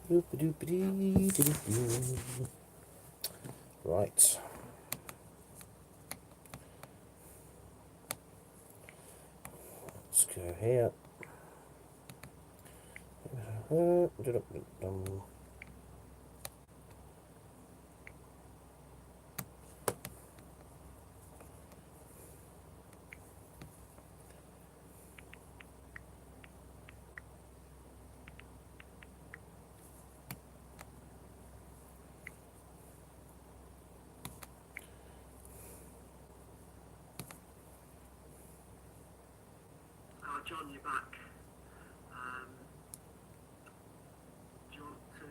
Right. Let's go here. John, you're back. Do you want to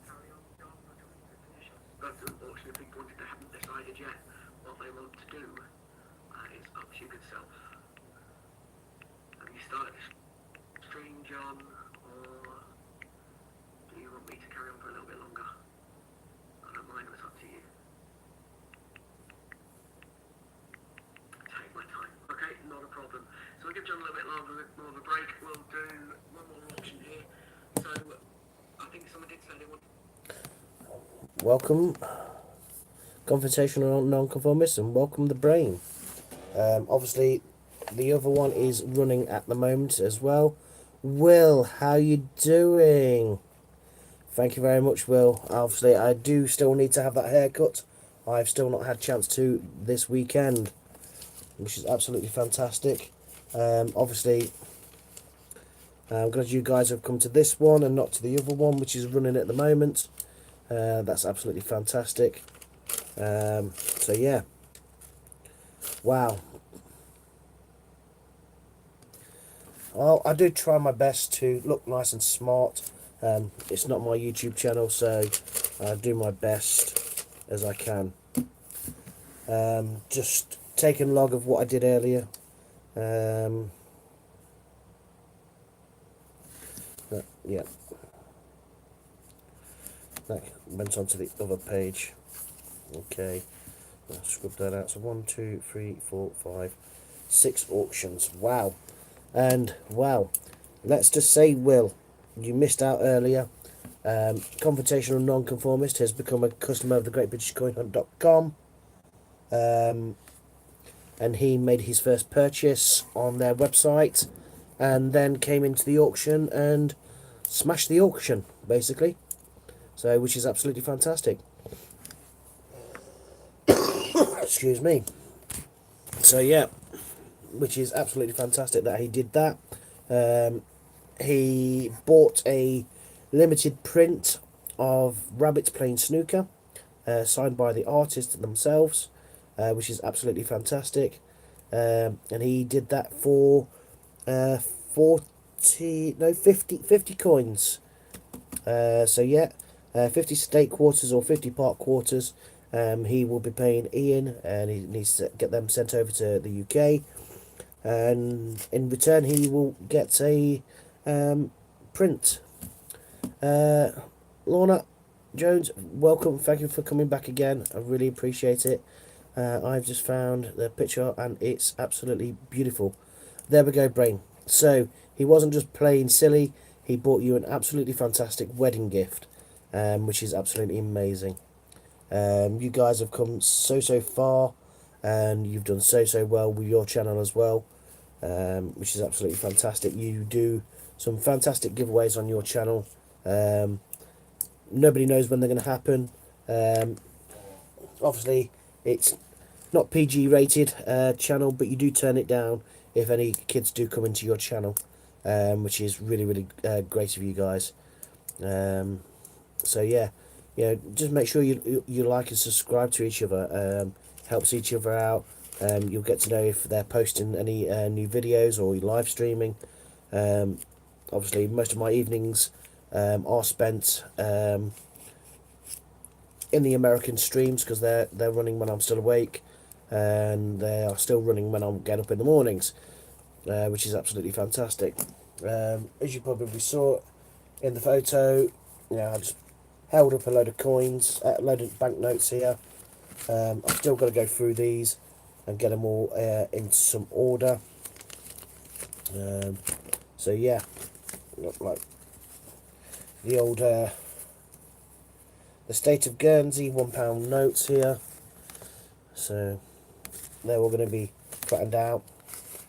carry on, John, or do you want to finish us? That's unfortunately people wanted, they haven't decided yet what they want to do. It's up to your good self. Have you started the stream, John, or do you want me to carry on for a little bit longer? I don't mind, it's up to you. Take my time. Okay, not a problem. So we'll give John a little bit longer, more of a break. We'll do one more auction here. So I think someone did say they want. Welcome, Confrontational Nonconformist, and welcome the Brain. Obviously, the other one is running at the moment as well. Will, how you doing? Thank you very much, Will. Obviously, I do still need to have that haircut. I've still not had a chance to this weekend, which is absolutely fantastic. Obviously, I'm glad you guys have come to this one and not to the other one, which is running at the moment. That's absolutely fantastic. So yeah, wow. Well, I do try my best to look nice and smart. It's not my YouTube channel, so I do my best as I can. Just taking log of what I did earlier. Yeah, that went on to the other page. Okay, I'll scrub that out. So 1, 2, 3, 4, 5, 6 auctions. Wow. And wow, let's just say, Will, you missed out earlier. Confrontational Nonconformist has become a customer of the GreatBritishCoinHunt.com, and he made his first purchase on their website, and then came into the auction and smashed the auction, basically. So, which is absolutely fantastic. Excuse me. So yeah, which is absolutely fantastic that he did that. He bought a limited print of rabbits playing snooker, signed by the artists themselves, which is absolutely fantastic. And he did that for 50 coins. So yeah, 50 state quarters or 50 park quarters. He will be paying Ian, and he needs to get them sent over to the UK. And in return, he will get a print. Lorna Jones, welcome. Thank you for coming back again. I really appreciate it. I've just found the picture and it's absolutely beautiful. There we go, Brain. So he wasn't just playing silly. He bought you an absolutely fantastic wedding gift, which is absolutely amazing. You guys have come so far, and you've done so well with your channel as well, which is absolutely fantastic. You do some fantastic giveaways on your channel. Nobody knows when they're going to happen. Obviously, it's not PG rated channel, but you do turn it down if any kids do come into your channel, which is really great of you guys. So yeah, just make sure you like and subscribe to each other. Helps each other out. You'll get to know if they're posting any new videos or live streaming. Obviously, most of my evenings are spent in the American streams, because they're running when I'm still awake, and they are still running when I get up in the mornings, which is absolutely fantastic. As you probably saw in the photo, I just held up a load of coins, a load of banknotes here. I've still got to go through these and get them all into some order. So yeah, look like the old the State of Guernsey £1 notes here. So they're all going to be flattened out.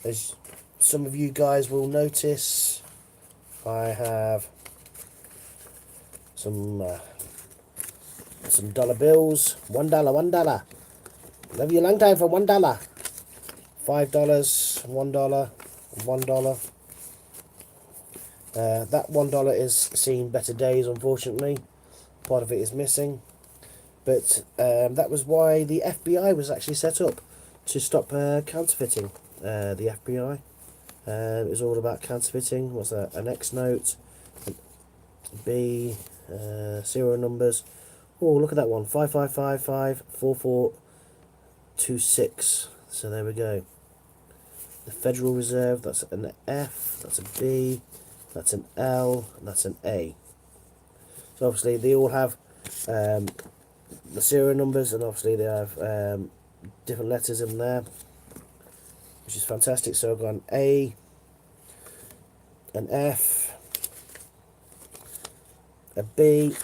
As some of you guys will notice, I have some dollar bills. $1, $1. Love you a long time for $1. $5, $1, $1. That $1 is seen better days, unfortunately. Part of it is missing. But that was why the FBI was actually set up, to stop counterfeiting. The FBI. It was all about counterfeiting. What's that? An X note, B, serial numbers. Oh, look at that one. 55554426. So there we go. The Federal Reserve, that's an F, that's a B, that's an L, and that's an A. So obviously they all have the serial numbers, and obviously they have different letters in there, which is fantastic. So I've got an A, an F, a B,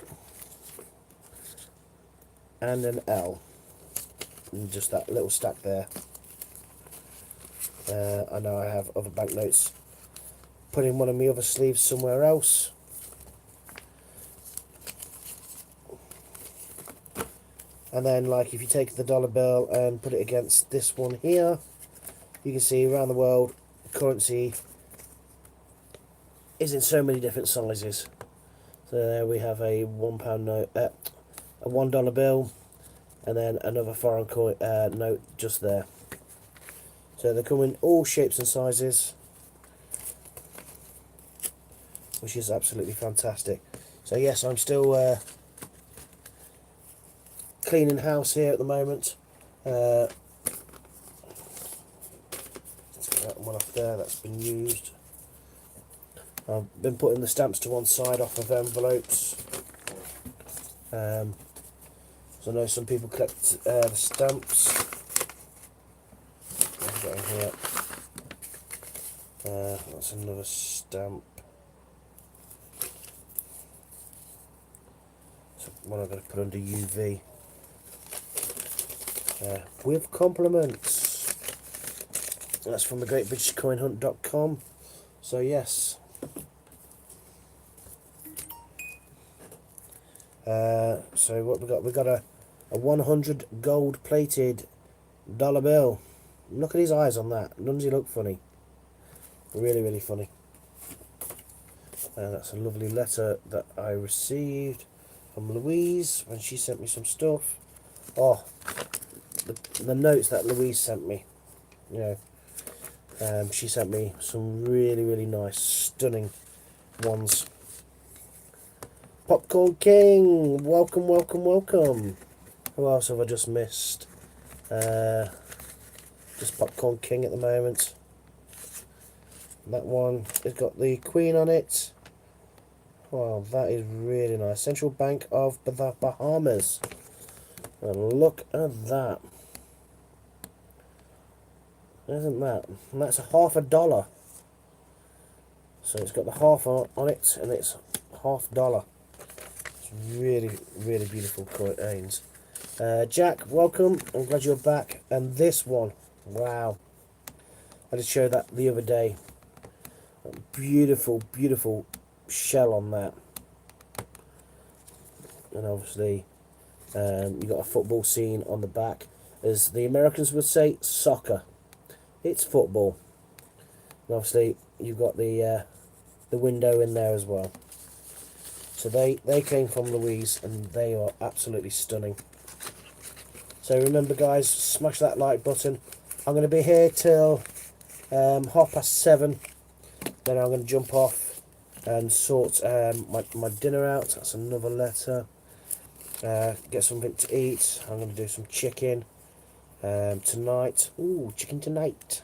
and an L, and just that little stack there. I know I have other banknotes put in one of my other sleeves somewhere else. And then, like, if you take the dollar bill and put it against this one here, you can see around the world currency is in so many different sizes. So there we have a £1 note, a $1 bill, and then another foreign coin note just there. So they come in all shapes and sizes, which is absolutely fantastic. So yes, I'm still cleaning house here at the moment. That one off there, that's been used. I've been putting the stamps to one side off of envelopes. So I know some people collect the stamps. What have I got in here? That's another stamp. So one I'm going to put under UV. With compliments. That's from the greatbritishcoinhunt.com. So yes. So what we got? We got a 100 gold plated dollar bill. Look at his eyes on that. Doesn't he look funny? Really, really funny. That's a lovely letter that I received from Louise when she sent me some stuff. Oh, the notes that Louise sent me. You know, she sent me some really, really nice, stunning ones. Popcorn King, welcome, welcome, welcome. Who else have I just missed? Just Popcorn King at the moment. That one has got the Queen on it. Wow, that is really nice. Central Bank of the Bahamas. And look at that. Isn't that? And that's $half. So it's got the half on it, and it's $half. It's really, really beautiful coins. Jack, welcome. I'm glad you're back. And this one, wow. I just showed that the other day. Beautiful, beautiful shell on that. And obviously, you got a football scene on the back. As the Americans would say, soccer. It's football. And obviously, you've got the window in there as well. So they came from Louise, and they are absolutely stunning. So remember, guys, smash that like button. I'm going to be here till 7:30. Then I'm going to jump off and sort my dinner out. That's another letter. Get something to eat. I'm going to do some chicken tonight. Ooh, chicken tonight.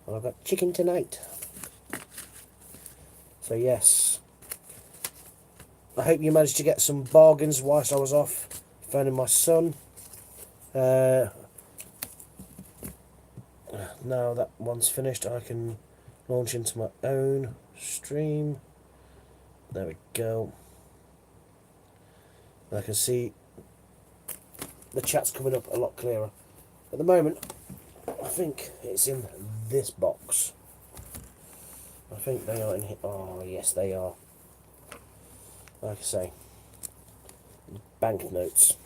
Well, I've got chicken tonight. So yes, I hope you managed to get some bargains whilst I was off phoning my son. Now that one's finished, I can launch into my own stream. There we go. And I can see the chat's coming up a lot clearer. At the moment, I think it's in this box. I think they are in here. Oh, yes, they are. Like I say, banknotes.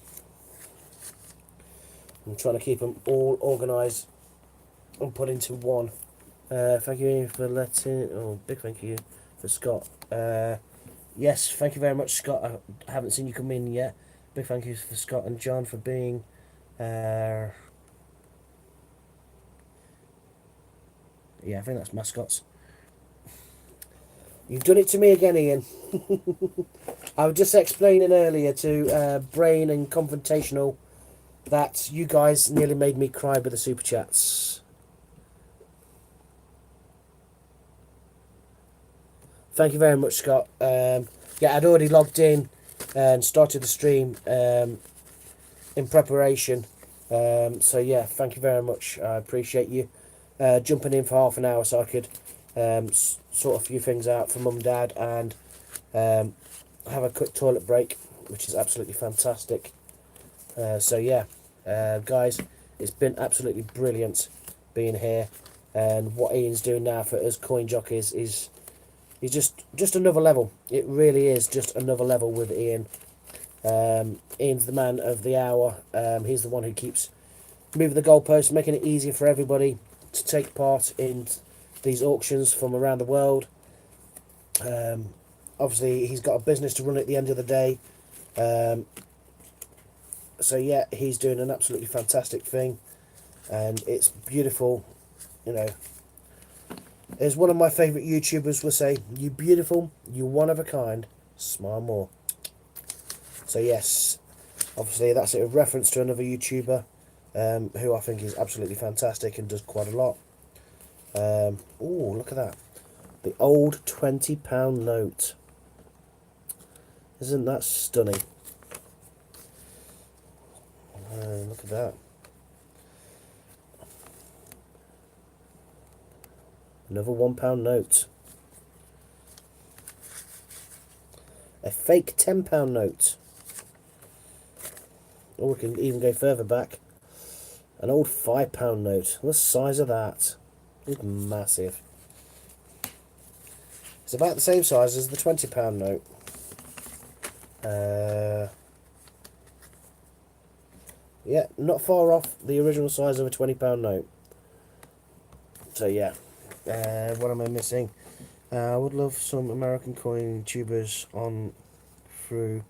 I'm trying to keep them all organised and put into one. Thank you for letting. Oh, big thank you for Scott. Yes, thank you very much, Scott. I haven't seen you come in yet. Big thank you for Scott and John for being. Yeah, I think that's mascots. You've done it to me again, Ian. I was just explaining earlier to Brain and Confrontational that you guys nearly made me cry with the super chats. Thank you very much, Scott. Yeah, I'd already logged in and started the stream in preparation. So yeah, thank you very much. I appreciate you jumping in for half an hour so I could sort a few things out for Mum and Dad and have a quick toilet break, which is absolutely fantastic. So yeah, guys, it's been absolutely brilliant being here, and what Ian's doing now for us coin jockeys is just another level. It really is just another level with Ian. Ian's the man of the hour. He's the one who keeps moving the goalposts, making it easier for everybody to take part in these auctions from around the world. Obviously, he's got a business to run at the end of the day. So yeah, he's doing an absolutely fantastic thing, and it's beautiful. You know, as one of my favourite YouTubers will say, "You beautiful, you one of a kind. Smile more." So yes, obviously that's a reference to another YouTuber who I think is absolutely fantastic and does quite a lot. Oh, look at that. The old £20 note. Isn't that stunning? Look at that. Another £1 note. A fake £10 note. Or we can even go further back. An old £5 note. What's the size of that? It's massive. It's about the same size as the £20 note. Yeah, not far off the original size of a £20 note. So yeah, what am I missing? I would love some American coin tubers on through.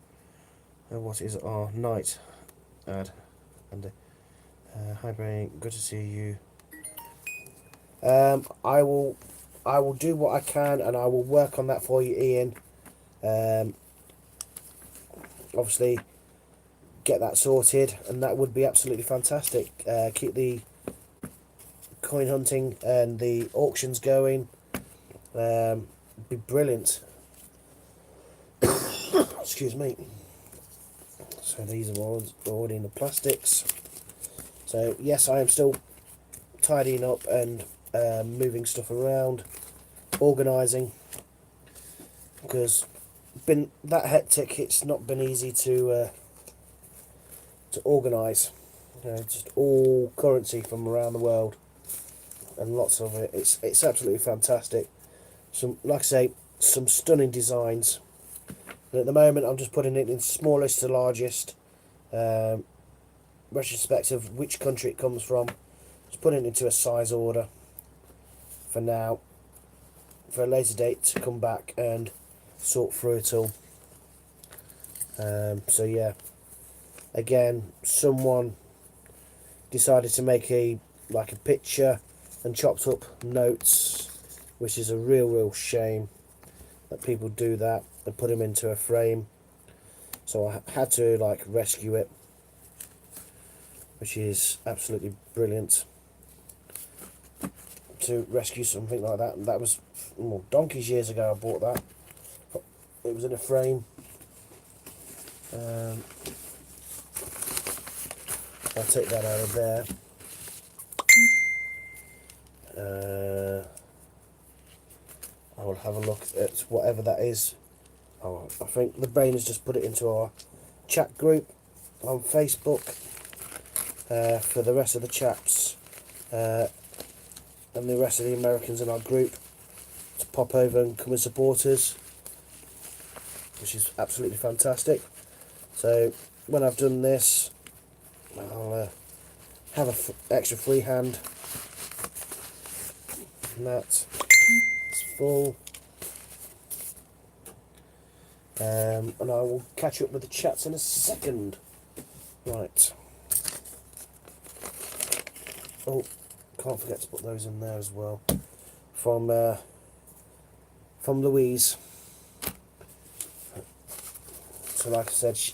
What is it? Oh, night ad. And hi, Brain. Good to see you. I will do what I can, and I will work on that for you, Ian. Obviously, get that sorted, and that would be absolutely fantastic. Keep the coin hunting and the auctions going. Be brilliant. Excuse me. So these are all already in the plastics. So yes, I am still tidying up and moving stuff around, organising, because been that hectic. It's not been easy to organise. You know, just all currency from around the world, and lots of it. It's absolutely fantastic. Some, like I say, some stunning designs. And at the moment, I'm just putting it in smallest to largest, retrospect of which country it comes from. Just putting it into a size order for now, for a later date to come back and sort through it all. So yeah, again, someone decided to make a picture and chopped up notes, which is a real shame that people do that and put them into a frame. So I had to rescue it, which is absolutely brilliant to rescue something like that. And that was donkey's years ago I bought that. It was in a frame. I'll take that out of there. I will have a look at whatever that is Oh, I think the brain has just put it into our chat group on Facebook for the rest of the chaps and the rest of the Americans in our group to pop over and come and support us, which is absolutely fantastic. So when I've done this, I'll have an extra free hand, and that is full. And I will catch up with the chats in a second. Right. Oh, can't forget to put those in there as well. From Louise. So like I said, she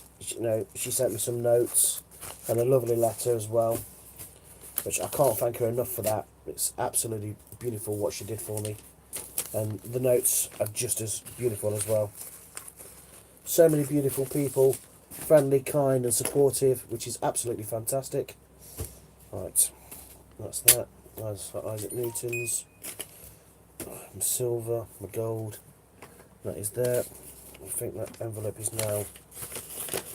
sent me some notes and a lovely letter as well, which I can't thank her enough for that. It's absolutely beautiful what she did for me, and the notes are just as beautiful as well. So many beautiful people, friendly, kind and supportive, which is absolutely fantastic. Right, that's that. That's Isaac Newton's. My silver, my gold, that is there. I think that envelope is now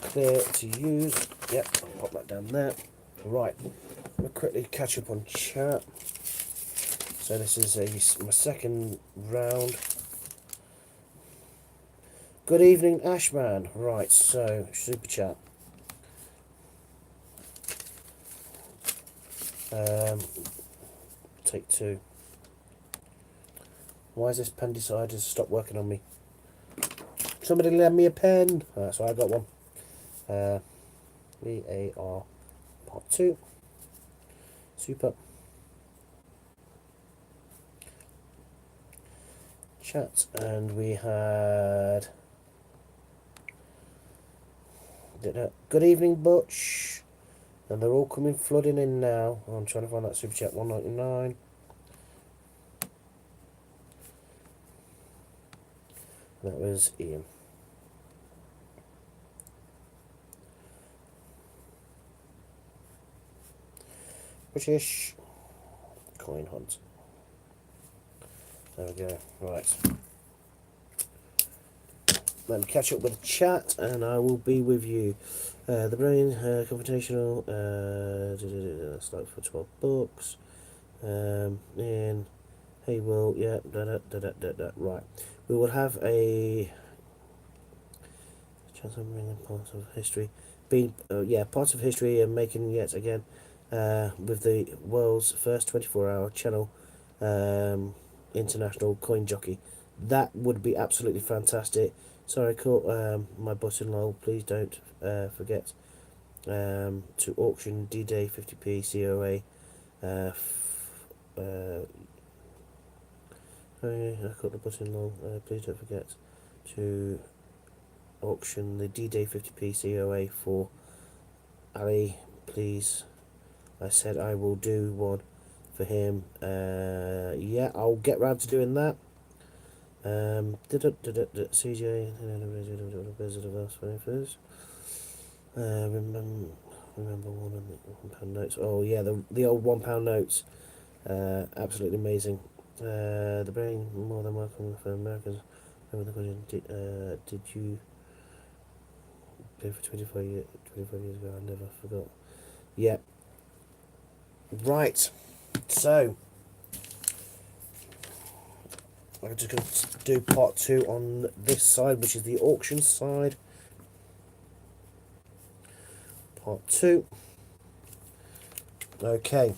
clear to use. Yep, I'll pop that down there. Right, we'll quickly catch up on chat. So this is my second round. Good evening, Ashman. Right, so super chat. Take two. Why has this pen decided to stop working on me? Somebody lend me a pen. So I got one. VAR part 2. Super. Chat, and we had good evening, Butch, and they're all coming flooding in now. I'm trying to find that super chat. 199. That was Ian. British coin hunt. There we go. Right. Let me catch up with the chat, and I will be with you. The brain confrontational. That's like for 12 books. And hey, Will, yeah, right. We will have a chance of bringing part of history, part of history, and making yet again with the world's first 24-hour channel international coin jockey. That would be absolutely fantastic. Sorry, I caught my button lol. Please don't forget to auction D-Day 50p COA. I caught the button lol. Please don't forget to auction the D-Day 50p COA for Ali, please. I said I will do one for him. Yeah, I'll get round to doing that. CJ, Visit of us first. Remember £1 notes. Oh yeah, the old £1 notes. Absolutely amazing. The brain more than welcome for Americans. Remember the question? Did you play for 25 years ago? I never forgot. Yeah. Right. So I'm just going to do part 2 on this side, which is the auction side. Part 2. Okay.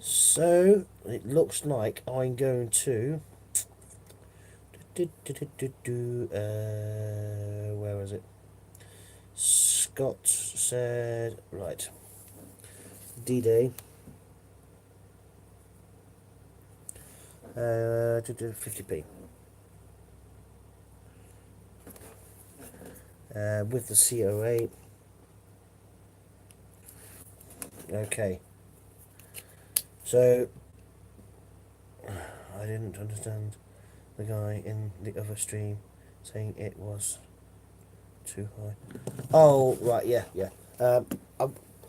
So it looks like I'm going to where was it? Scott said right. D-Day. 50p. With the COA. Okay. So I didn't understand the guy in the other stream saying it was too high. Oh right, yeah.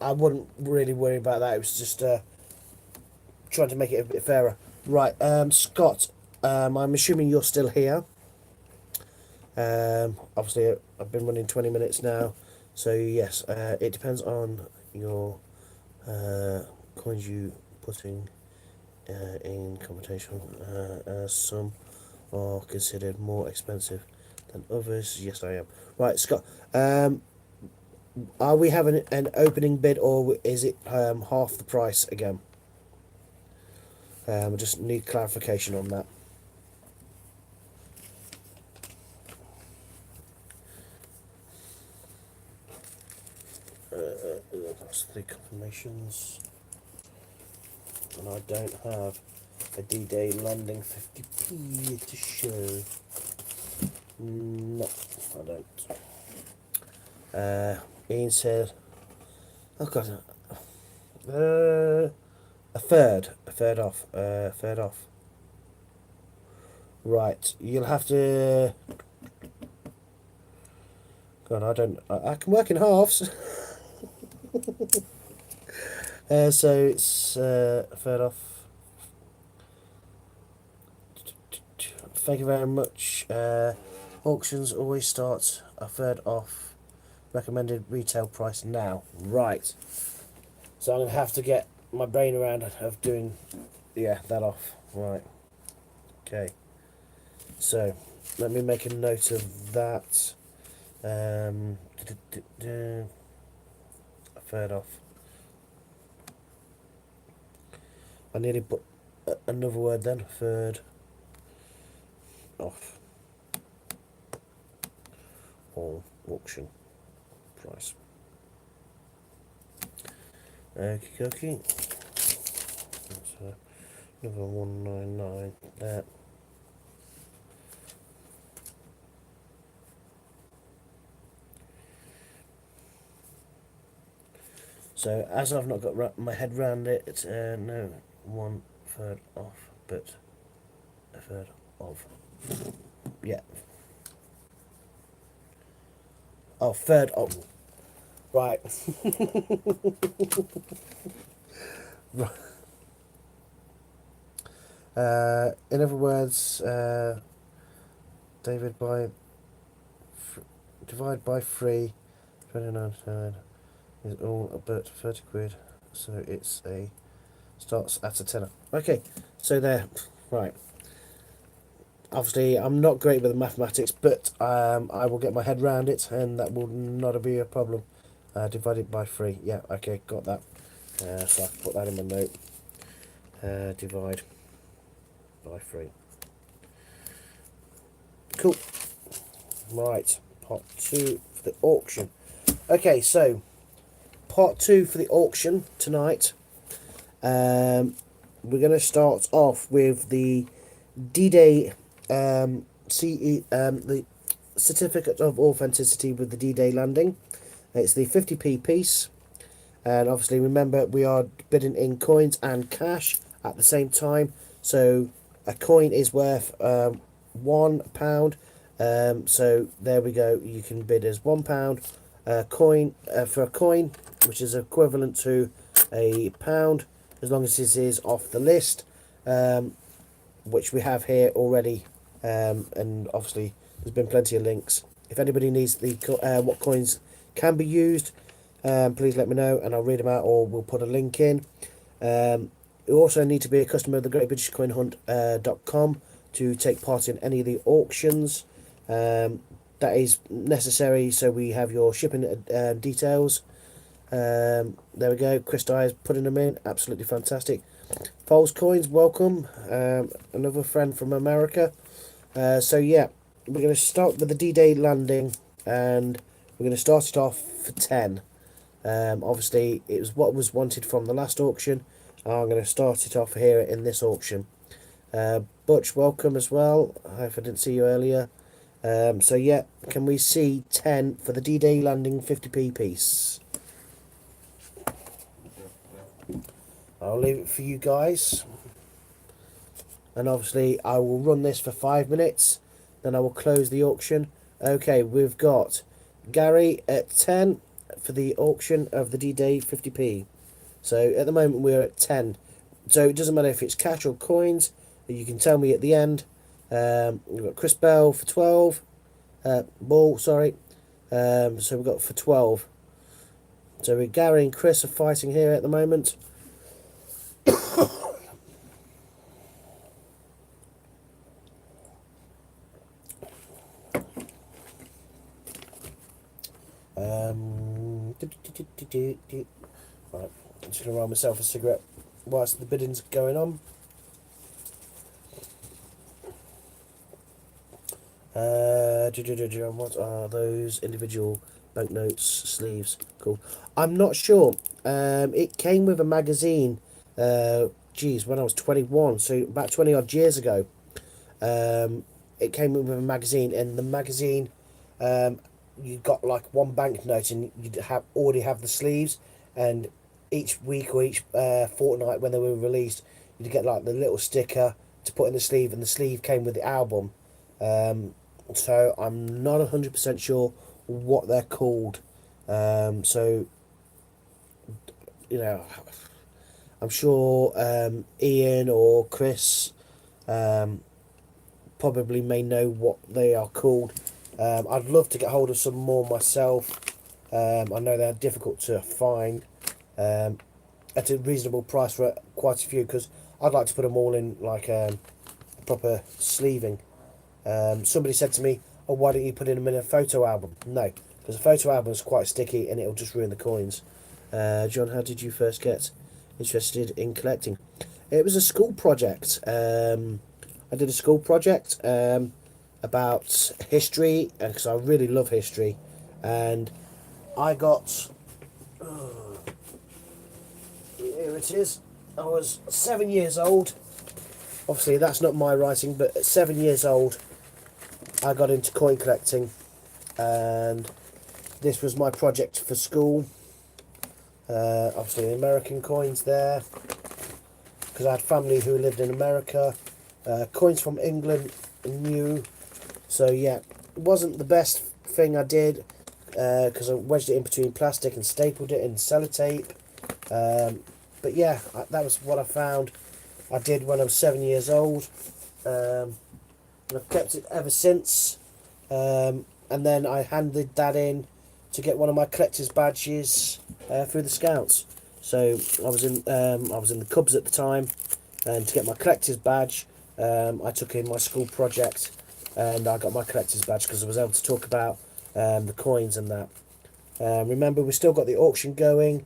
I wouldn't really worry about that. It was just trying to make it a bit fairer. Right, Scott, I'm assuming you're still here. Obviously, I've been running 20 minutes now, so yes, it depends on your coins you putting in competition. Some are considered more expensive than others. Yes, I am. Right, Scott. Are we having an opening bid, or is it half the price again? I just need clarification on that. That's the confirmations. And I don't have a D-Day landing 50p to show. No, I don't. Ian said, oh god, a third off, third off. Right, you'll have to. God, I can work in halves. So it's a third off. Thank you very much. Auctions always start a third off recommended retail price now. Right. So I'm going to have to get my brain around of doing, yeah, that off. Right. Okay. So let me make a note of that. A third off. I nearly put another word then. Third off. All auction price. Okie dokie. That's another 199 there. So as I've not got my head round it, it's no 1/3 off, but a third of. Yeah. Oh, third of. Right. Right. In other words, David, divide by 3, 29 is all about 30 quid, so it's starts at a tenner. Okay, so there, right. Obviously, I'm not great with the mathematics, but I will get my head round it, and that will not be a problem. Divide it by 3. Yeah, okay, got that. So I can put that in my note. Divide by 3. Cool. Right, part 2 for the auction. Okay, so part 2 for the auction tonight. We're going to start off with the D-Day the certificate of authenticity with the D-Day landing. It's the 50p piece, and obviously remember we are bidding in coins and cash at the same time. So a coin is worth £1. So there we go. You can bid as £1 coin for a coin, which is equivalent to a pound, as long as this is off the list, which we have here already. And obviously there's been plenty of links. If anybody needs the what coins can be used, please let me know and I'll read them out, or we'll put a link in. You also need to be a customer of the GreatBritishCoinHunt.com to take part in any of the auctions. That is necessary, so we have your shipping details. There we go. Chris Dyer is putting them in. Absolutely fantastic. False Coins, welcome. Another friend from America. So yeah, we're going to start with the D-Day landing, and we're going to start it off for 10. Obviously, it was what was wanted from the last auction. I'm going to start it off here in this auction. Butch, welcome as well. If I didn't see you earlier. So yeah, can we see 10 for the D-Day landing 50p piece? I'll leave it for you guys. And obviously I will run this for 5 minutes, then I will close the auction. Okay, we've got Gary at 10 for the auction of the D-Day 50p. So at the moment we're at 10. So it doesn't matter if it's cash or coins, you can tell me at the end. We've got Chris Bell for 12. ball, sorry. So we've got for 12. So Gary and Chris are fighting here at the moment. Right, I'm just going to roll myself a cigarette whilst the bidding's going on. What are those individual banknotes sleeves? Cool. I'm not sure. It came with a magazine. When I was 21, so about 20 odd years ago. It came with a magazine, and the magazine, you got like one banknote, and you'd already have the sleeves, and each week or each fortnight when they were released, you'd get like the little sticker to put in the sleeve, and the sleeve came with the album. So I'm not 100% sure what they're called. So you know, I'm sure Ian or Chris probably may know what they are called. I'd love to get hold of some more myself. I know they're difficult to find at a reasonable price for quite a few, because I'd like to put them all in like proper sleeving. Somebody said to me, "Oh, why don't you put them in a photo album?" No, because a photo album is quite sticky and it'll just ruin the coins. John, how did you first get interested in collecting? It was a school project. I did a school project about history, because I really love history, and I got. Here it is. I was 7 years old. Obviously, that's not my writing, but at 7 years old, I got into coin collecting, and this was my project for school. Obviously, American coins there, because I had family who lived in America. Coins from England, new. So yeah, it wasn't the best thing I did, because I wedged it in between plastic and stapled it in sellotape. But yeah, that was what I found. I did when I was 7 years old, and I've kept it ever since. And then I handed that in to get one of my collector's badges through the Scouts. So I was in the Cubs at the time, and to get my collector's badge, I took in my school project, and I got my collector's badge because I was able to talk about the coins and that. Remember, we still got the auction going.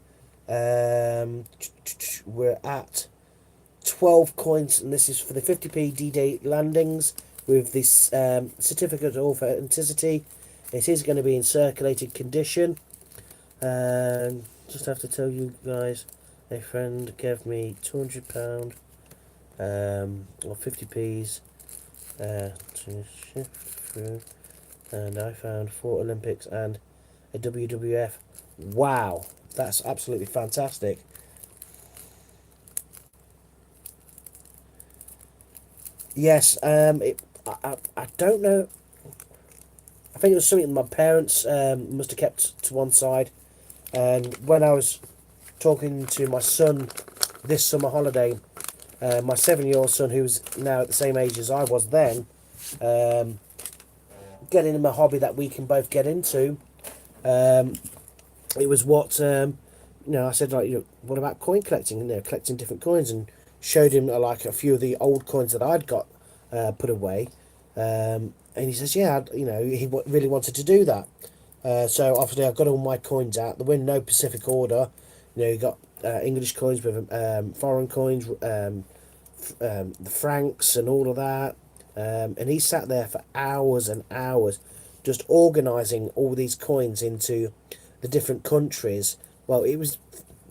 We're at 12 coins, and this is for the 50p D-Day landings with this certificate of authenticity. It is going to be in circulated condition. Just have to tell you guys, a friend gave me £200 or 50p's to shift through, and I found 4 Olympics and a WWF. Wow, that's absolutely fantastic. Yes, I don't know. I think it was something my parents must have kept to one side. And when I was talking to my son this summer holiday, my 7-year-old son, who's now at the same age as I was then, getting him a hobby that we can both get into. It was what I said, like, what about coin collecting? Collecting different coins, and showed him like a few of the old coins that I'd got put away. And he says, yeah, he really wanted to do that. So obviously I've got all my coins out. There were no Pacific order. You got English coins with foreign coins, the francs and all of that. And he sat there for hours and hours just organising all these coins into the different countries. Well, it was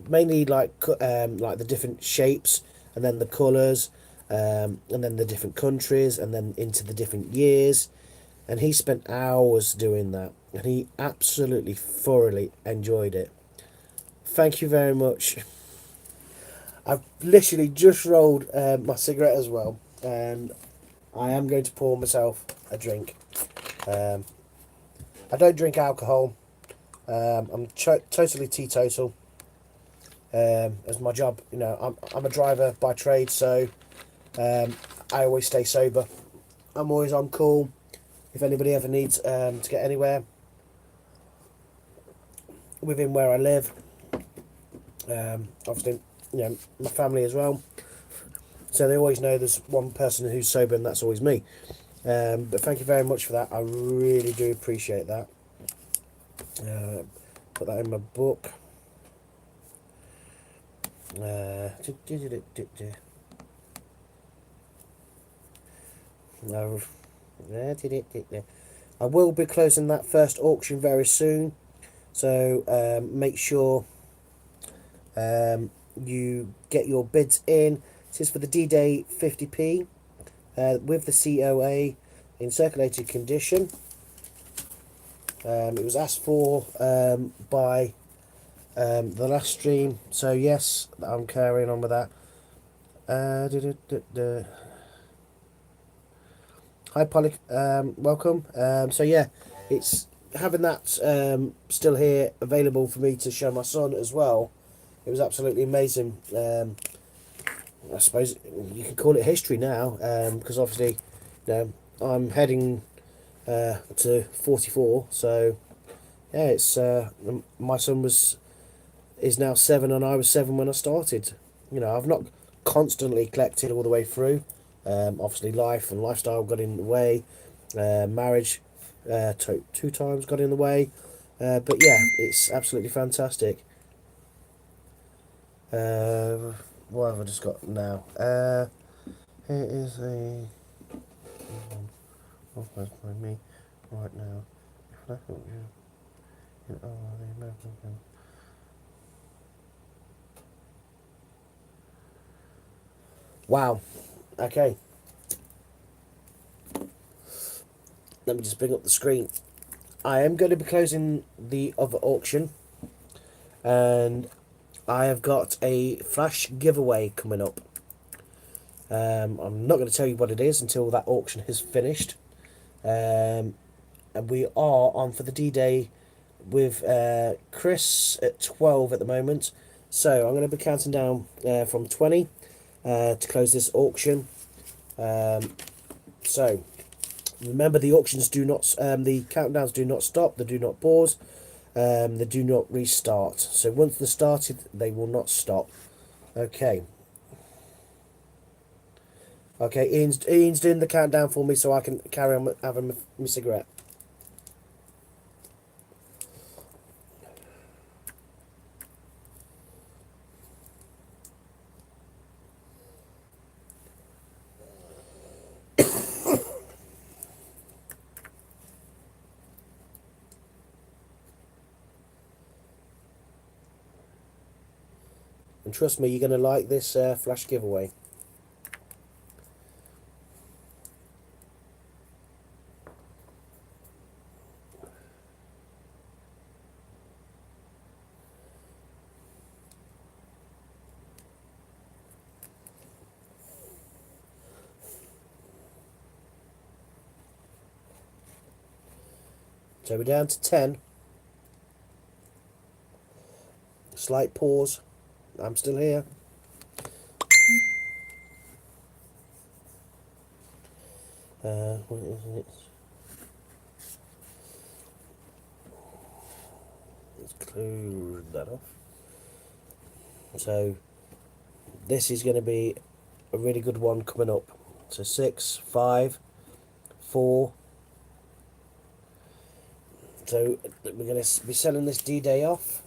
mainly like the different shapes, and then the colours, and then the different countries, and then into the different years. And he spent hours doing that, and he absolutely thoroughly enjoyed it. Thank you very much. I've literally just rolled my cigarette as well, and I am going to pour myself a drink. I don't drink alcohol. I'm totally teetotal. As my job, I'm a driver by trade, so I always stay sober. I'm always on call. if anybody ever needs to get anywhere within where I live, obviously, my family as well. So they always know there's one person who's sober, and that's always me. But thank you very much for that. I really do appreciate that. Put that in my book. No, I will be closing that first auction very soon, so make sure you get your bids in. This is for the D-Day 50p with the COA in circulated condition. It was asked for by the last stream, so yes, I'm carrying on with that. Hi Polly, welcome. So yeah, it's having that still here available for me to show my son as well. It was absolutely amazing. I suppose you can call it history now, because obviously, I'm heading to 44. So yeah, it's my son is now 7, and I was 7 when I started. I've not constantly collected all the way through. Obviously, life and lifestyle got in the way. Marriage, two times got in the way. But yeah, it's absolutely fantastic. What have I just got now? Here is a. Oh, that's by me right now. If I thought you. Oh, the American. Wow. Okay. Let me just bring up the screen. I am going to be closing the other auction, and I have got a flash giveaway coming up. I'm not going to tell you what it is until that auction is finished. And we are on for the D-Day with Chris at 12 at the moment. So I'm going to be counting down from 20 to close this auction. So remember, the auctions do not, the countdowns do not stop, they do not pause, they do not restart. So once they're started, they will not stop. Okay. Okay, Ian's doing the countdown for me so I can carry on having my cigarette. And trust me, you're going to like this flash giveaway. So we're down to 10. Slight pause. I'm still here. What is it? Let's close that off. So this is going to be a really good one coming up. So 6, 5, 4. So we're going to be selling this D-Day off.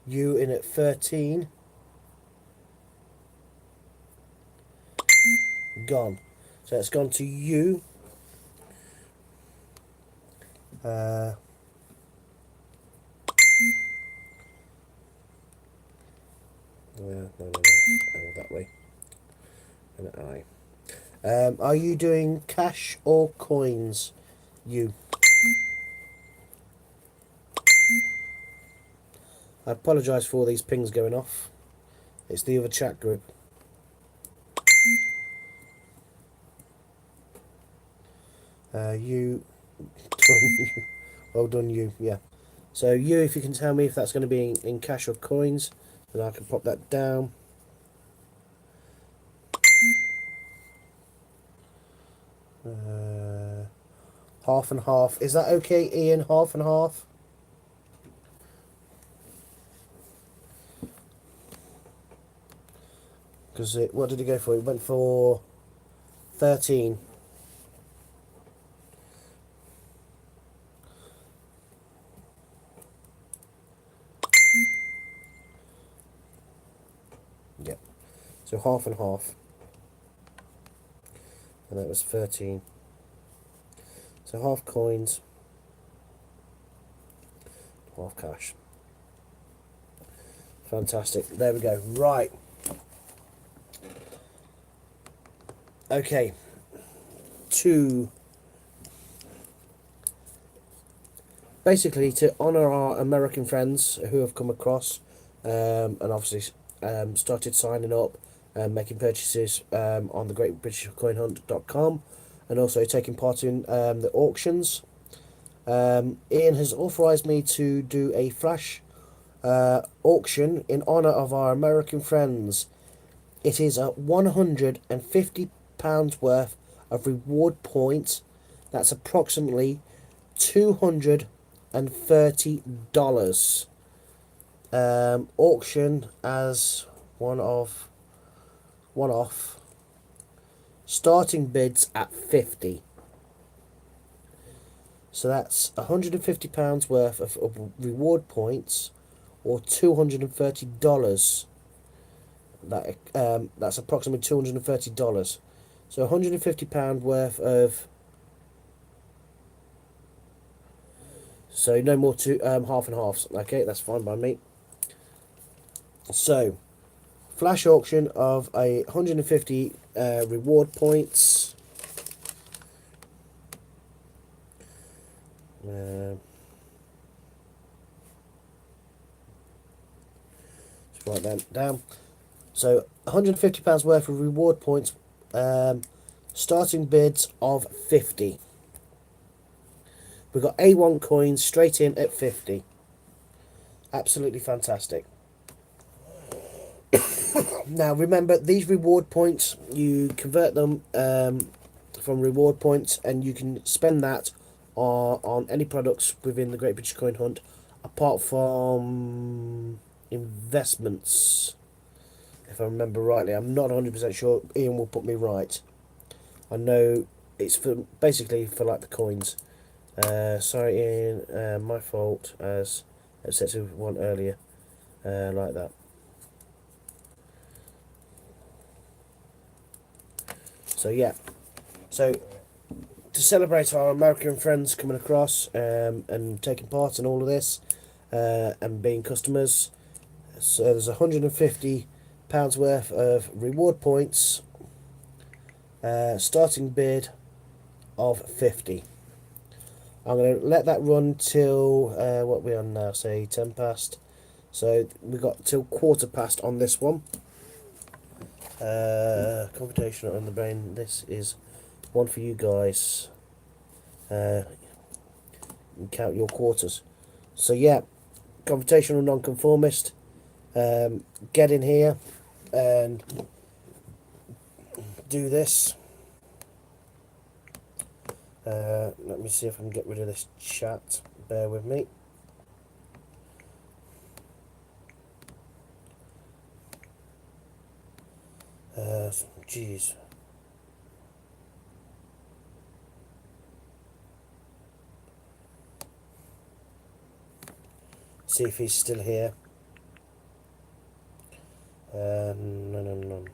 You in at 13. Gone. So it's gone to you. No, that way. And an I. Are you doing cash or coins? You. I apologise for all these pings going off. It's the other chat group. You. Well done, you. Yeah. So you, if you can tell me if that's going to be in cash or coins. And I can pop that down. Half and half. Is that okay, Ian? Half and half? Because what did he go for? He went for 13. Yeah. So half and half. And that was 13. So half coins, half cash. Fantastic. There we go. Right. Okay. Basically to honour our American friends who have come across and obviously started signing up and making purchases on the greatbritishcoinhunt.com and also taking part in the auctions. Ian has authorised me to do a flash auction in honour of our American friends. It is a £150 worth of reward points. That's approximately $230. Auction as one off. Starting bids at 50. So that's £150 worth of reward points, or $230. That's approximately $230. So £150 worth of. So no more to half and halves. Okay, that's fine by me. So flash auction of 150 reward points. Let's write that down. So £150 worth of reward points. Starting bids of 50. We've got A1 coins straight in at 50. Absolutely fantastic. Now remember, these reward points, you convert them from reward points and you can spend that on any products within the Great British Coin Hunt apart from investments, if I remember rightly. I'm not 100% sure. Ian will put me right. I know it's for basically for like the coins. Sorry Ian, my fault, as I said to one earlier, like that. So yeah, so to celebrate our American friends coming across and taking part in all of this and being customers, so there's £150 worth of reward points, starting bid of 50. I'm going to let that run till what we're on now, say 10 past. So we've got till quarter past on this one. Computational on the brain. This is one for you guys. Count your quarters. So yeah, computational nonconformist. Get in here and do this. Let me see if I can get rid of this chat. Bear with me. Jeez. See if he's still here. No.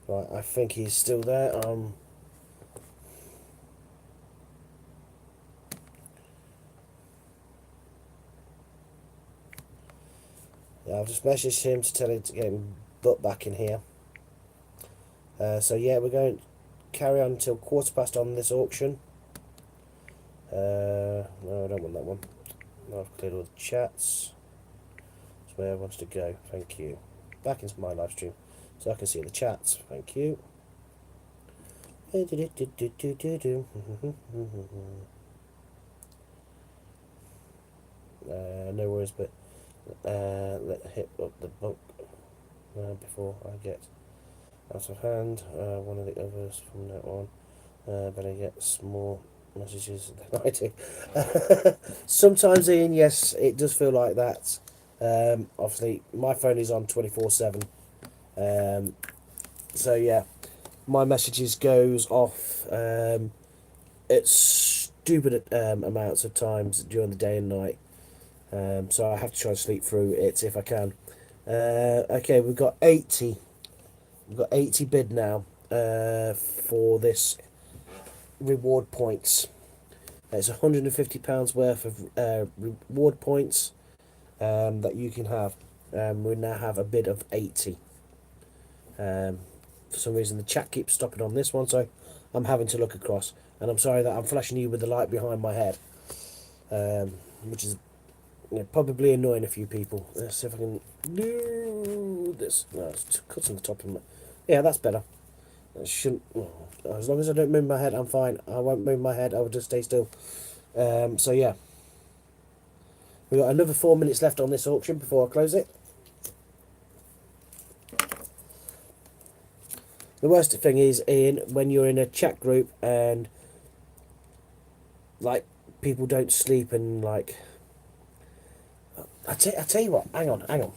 Right, I think he's still there. Yeah, I've just messaged him to tell him to get him butt back in here. So yeah, we're going to carry on until quarter past on this auction. No, I don't want that one. No, I've cleared all the chats. That's where I wants to go. Thank you. Back into my live stream. so I can see the chats. Thank you. No worries, but let hit up the book before I get out of hand. One of the others from now on. Better get some more messages than I do. Sometimes, Ian, yes, it does feel like that. Obviously, my phone is on 24/7. So yeah, my messages goes off at stupid amounts of times during the day and night. So I have to try and sleep through it if I can. Okay, we've got 80. We've got 80 bid now for this reward points. It's £150 worth of reward points that you can have. We now have a bid of 80. For some reason the chat keeps stopping on this one, so I'm having to look across. And I'm sorry that I'm flashing you with the light behind my head, which is probably annoying a few people. Let's see if I can do this. No, it's cutting the top of my... Yeah, that's better. I shouldn't... well, as long as I don't move my head, I'm fine. I won't move my head, I will just stay still. So yeah. We've got another 4 minutes left on this auction before I close it. The worst thing is, Ian, when you're in a chat group and like people don't sleep and like I tell you what, hang on.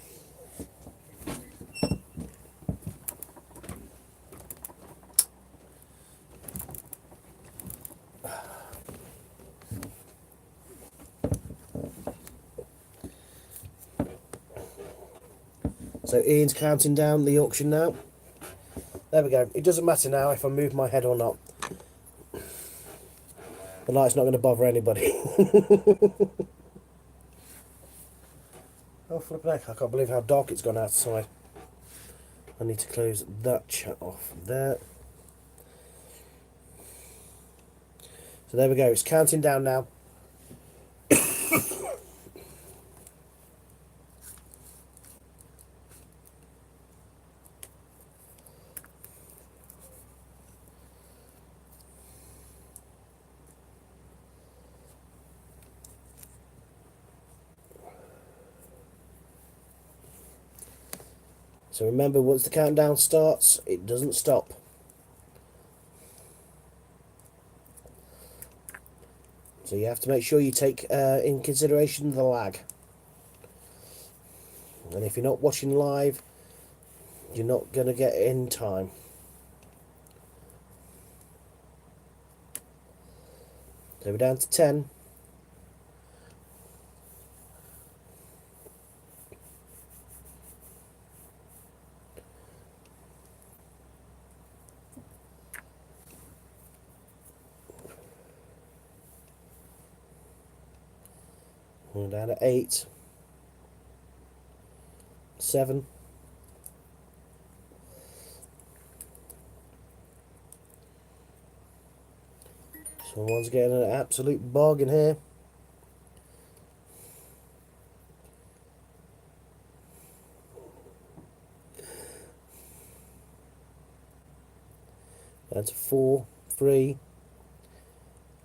So Ian's counting down the auction now. There we go. It doesn't matter now if I move my head or not. The light's not going to bother anybody. Oh, flip heck, I can't believe how dark it's gone outside. I need to close that chat off there. So there we go, it's counting down now. So remember, once the countdown starts, it doesn't stop. So you have to make sure you take in consideration the lag. And if you're not watching live, you're not going to get in time. So we're down to 10. We're down to 8. 7. Someone's getting an absolute bargain here. Down to 4, 3,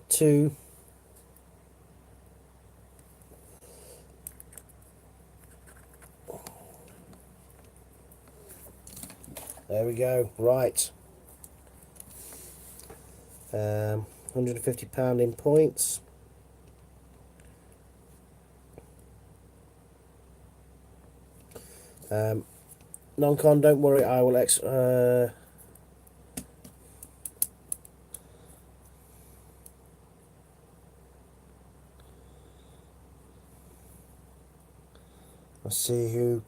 2. There we go. Right. £150 in points. Non-con, don't worry, I will let's see who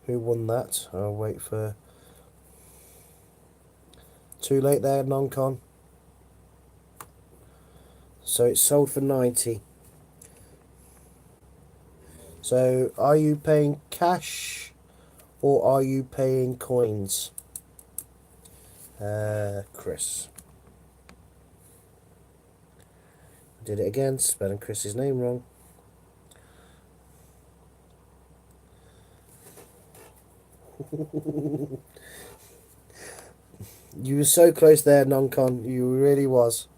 won that. I'll wait for... Too late there, non-con. So it's sold for 90. So are you paying cash or are you paying coins? Chris. Did it again, spelling Chris's name wrong. You were so close there, non-con. You really was.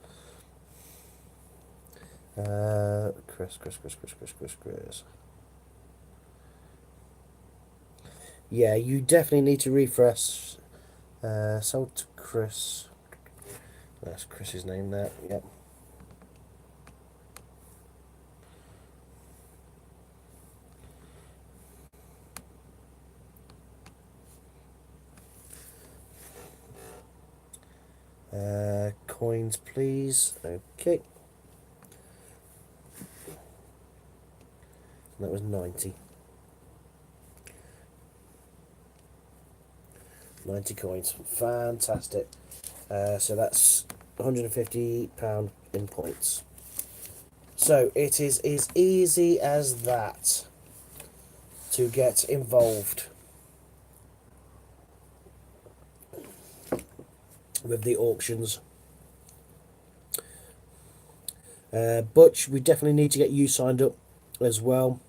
Chris. Yeah, you definitely need to refresh. Sold to Chris. That's Chris's name there. Yep. Coins, please. Okay. That was 90. 90 coins. Fantastic. So that's £150 in points. So it is as easy as that to get involved with the auctions. Butch, we definitely need to get you signed up as well.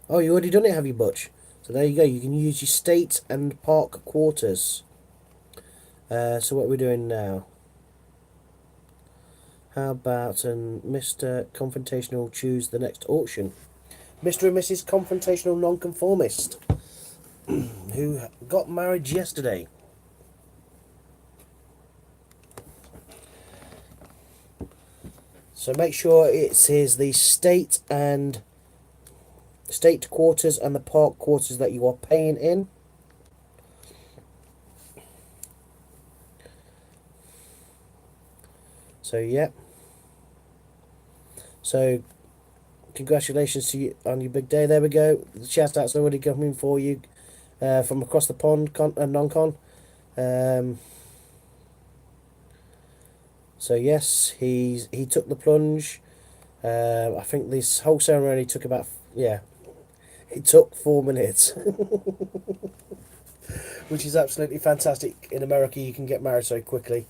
Oh, you already done it, have you, Butch? So there you go. You can use your state and park quarters. So what are we doing now? How about Mr. Confrontational choose the next auction? Mr. and Mrs. Confrontational Nonconformist, who got married yesterday. So make sure it says the state quarters and the park quarters that you are paying in. So yeah. So congratulations to you on your big day. There we go. The shout out's already coming for you from across the pond, non-con. So yes, he took the plunge. I think this whole ceremony took about, yeah, it took 4 minutes. Which is absolutely fantastic. In America you can get married so quickly,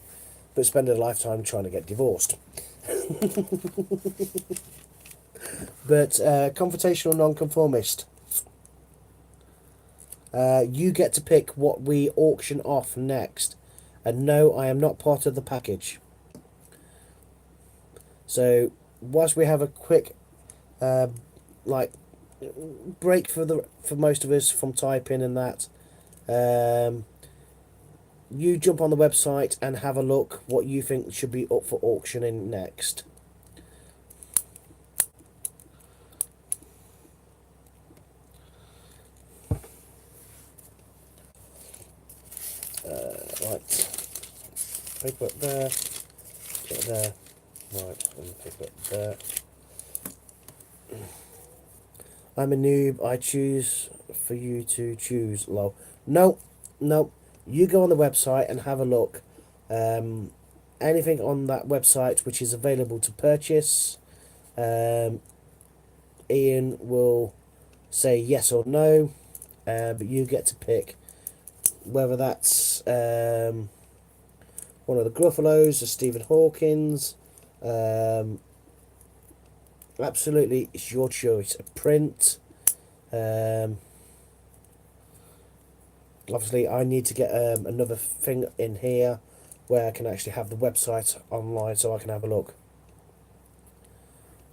but spend a lifetime trying to get divorced. But confrontational nonconformist, you get to pick what we auction off next. And no, I am not part of the package. So whilst we have a quick like break for most of us from typing and that, you jump on the website and have a look what you think should be up for auctioning next. Right, paper up there, get it there, right, and paper up there. I'm a noob, I choose for you to choose, lol. No, you go on the website and have a look. Anything on that website which is available to purchase, Ian will say yes or no, but you get to pick whether that's one of the Gruffalos or Stephen Hawkins. Absolutely, it's your choice. A print. Obviously, I need to get another thing in here where I can actually have the website online so I can have a look.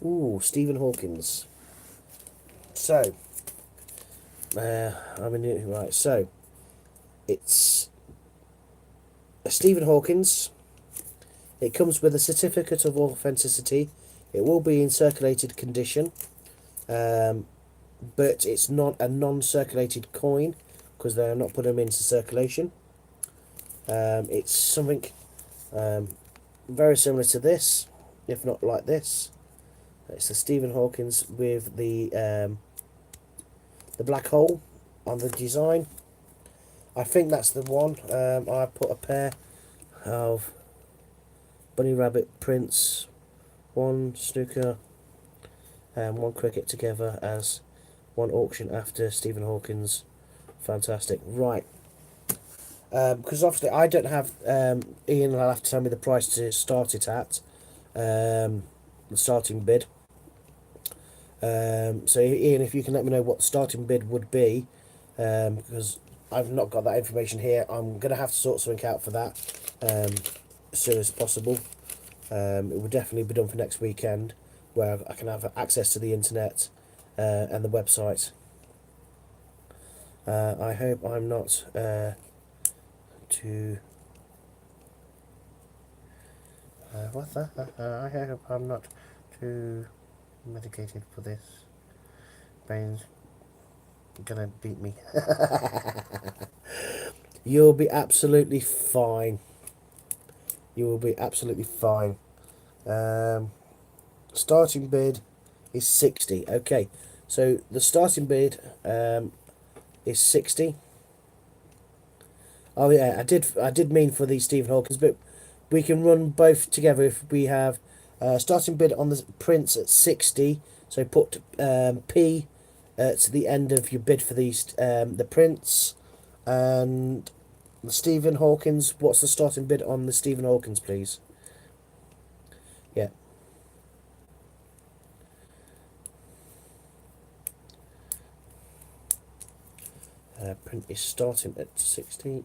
Ooh, Stephen Hawkins. So, right. So, it's a Stephen Hawkins. It comes with a certificate of authenticity. It will be in circulated condition, but it's not a non-circulated coin because they are not putting them into circulation. It's something very similar to this, if not like this. It's the Stephen Hawkins with the black hole on the design. I think that's the one. I put a pair of bunny rabbit prints, one snooker and one cricket together as one auction after Stephen Hawkins. Fantastic. Right. Because obviously I don't have, Ian will have to tell me the price to start it at, the starting bid. So Ian, if you can let me know what the starting bid would be, because I've not got that information here. I'm going to have to sort something out for that as soon as possible. It will definitely be done for next weekend, where I can have access to the internet and the website. I hope I'm not too... what the? I hope I'm not too medicated for this. Bane's gonna beat me. You'll be absolutely fine. You will be absolutely fine. Starting bid is 60. Okay, so the starting bid is 60. Oh yeah, I did mean for the Stephen Hawkins, but we can run both together if we have starting bid on the prints at 60. So put P to the end of your bid for the prints, and the Stephen Hawkins. What's the starting bid on the Stephen Hawkins, please? Yeah. Print is starting at 60.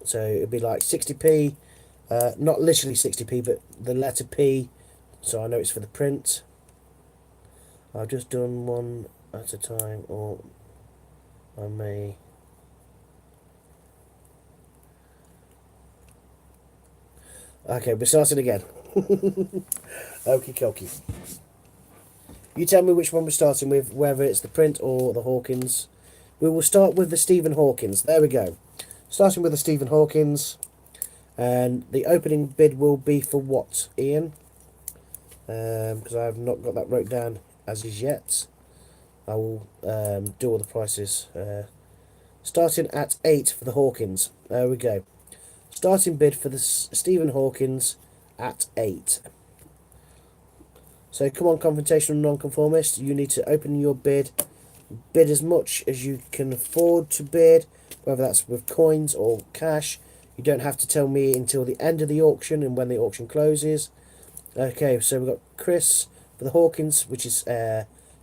So it'd be like 60p, not literally 60p, but the letter P, so I know it's for the print. I've just done one at a time, or I may... Okay, we're starting again. Okie dokie. You tell me which one we're starting with, whether it's the print or the Hawkins. We will start with the Stephen Hawkins. There we go. Starting with the Stephen Hawkins. And the opening bid will be for what, Ian? Because I have not got that wrote down as is yet. I will do all the prices. Starting at 8 for the Hawkins. There we go. Starting bid for the Stephen Hawkins at 8. So come on, confrontational non-conformist. You need to open your bid. Bid as much as you can afford to bid, whether that's with coins or cash. You don't have to tell me until the end of the auction and when the auction closes. Okay, so we've got Chris for the Hawkins, which is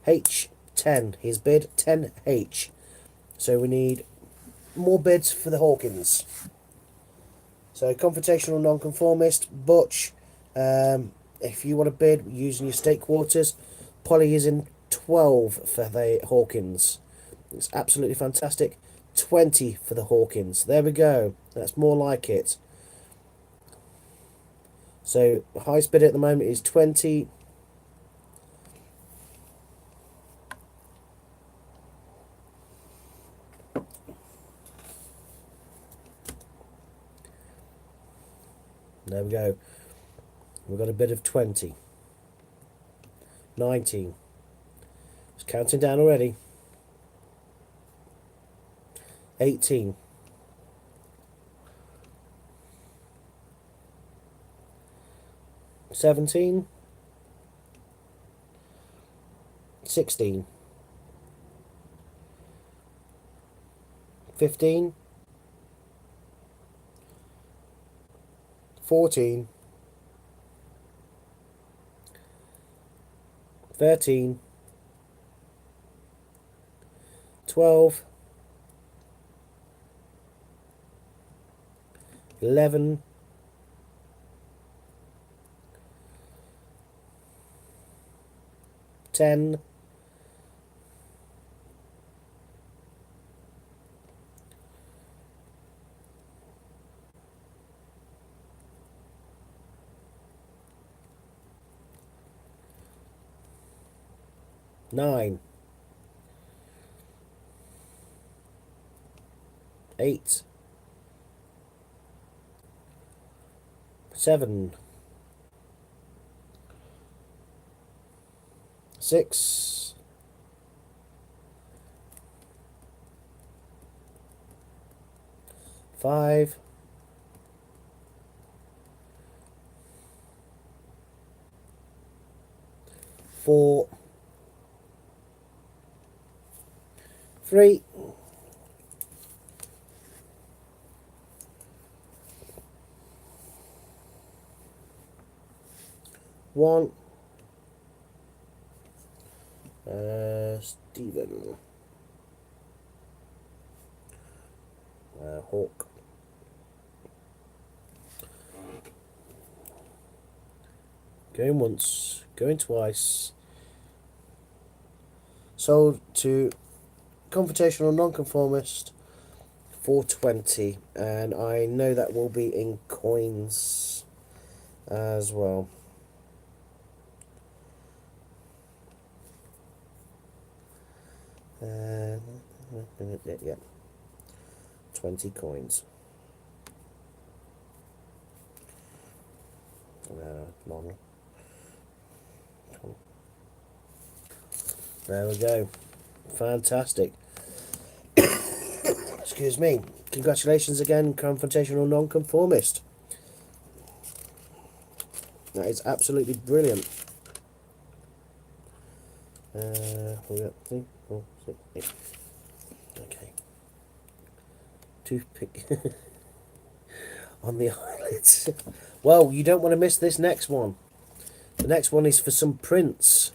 H10. His bid 10H. So we need more bids for the Hawkins. So confrontational non-conformist, Butch. If you want to bid using your stake quarters, Polly is in 12 for the Hawkins. It's absolutely fantastic. 20 for the Hawkins. There we go. That's more like it. So highest bid at the moment is 20. There we go. We've got a bid of 20. 19. It's counting down already. 18. 17. 16. 15. 14. 13. 12. 11. 10. 9. 8. 7. 6. 5. 4. 3, 1. Stephen. Hawk. Going once, going twice. Sold to confrontational nonconformist 420, and I know that will be in coins as well. Yeah, 20 coins. Long. There we go. Fantastic. Excuse me. Congratulations again, confrontational nonconformist. That is absolutely brilliant. We got 3, 4, 6, 8. Okay. Toothpick on the eyelids. Well, you don't want to miss this next one. The next one is for some prints.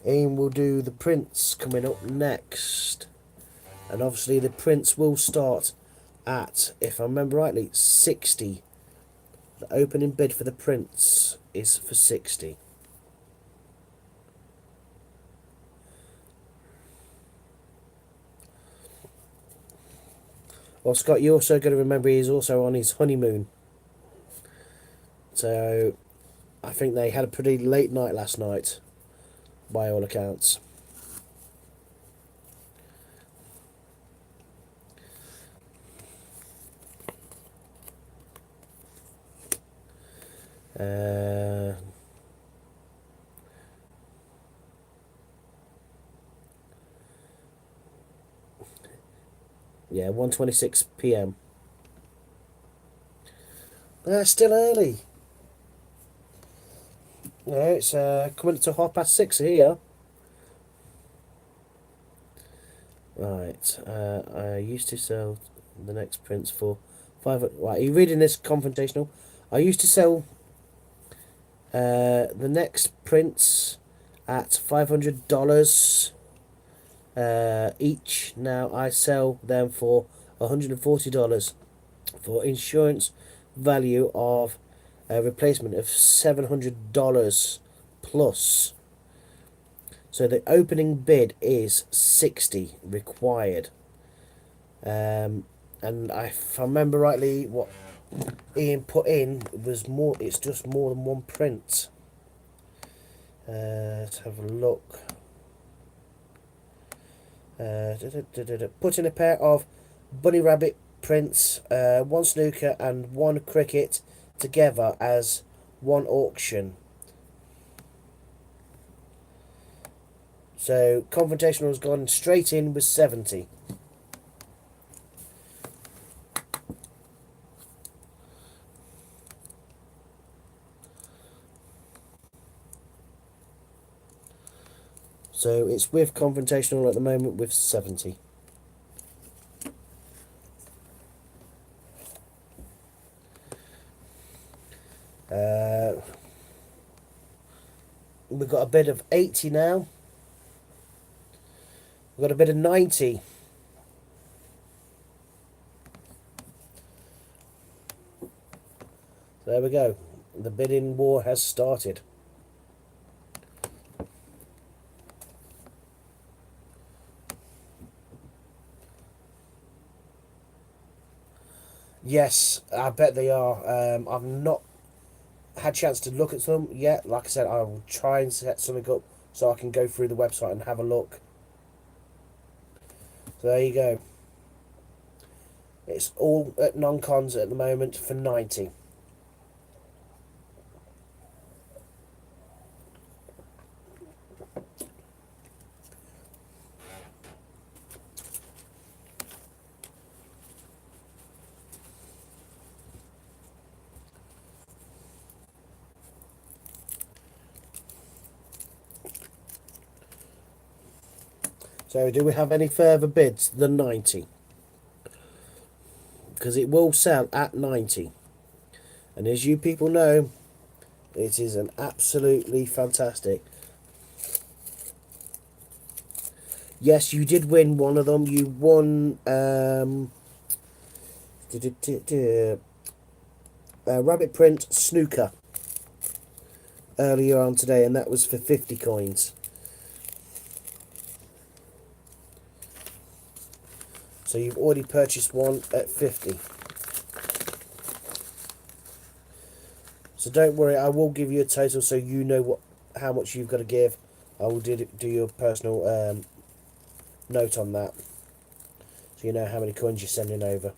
Ian will do the prints coming up next. And obviously the prints will start at, if I remember rightly, 60. The opening bid for the prints is for 60. Well, Scott, you also got to remember he's also on his honeymoon. So I think they had a pretty late night last night, by all accounts. Yeah, 1:26 p.m. Still early. No, it's coming to 6:30 here. Right. I used to sell the next prints for 5. Right, are you reading this confrontational? I used to sell the next prints at $500 each. Now I sell them for $140 for insurance value of a replacement of $700 plus. So the opening bid is 60 required. And if I remember rightly, what Ian put in was more. It's just more than one print. Let's have a look. Put in a pair of bunny rabbit prints, one snooker and one cricket together as one auction. So confrontational has gone straight in with 70. So it's with confrontational at the moment with 70. We've got a bid of 80 now. We've got a bid of 90. There we go. The bidding war has started. Yes, I bet they are. I've not had a chance to look at them yet. Like I said, I will try and set something up so I can go through the website and have a look. So there you go. It's all at non-cons at the moment for 90. So do we have any further bids than 90? Because it will sell at 90. And as you people know, it is an absolutely fantastic. Yes, you did win one of them. You won rabbit print snooker earlier on today, and that was for 50 coins. So you've already purchased one at 50. So don't worry, I will give you a total so you know how much you've got to give. I will do your personal note on that, so you know how many coins you're sending over.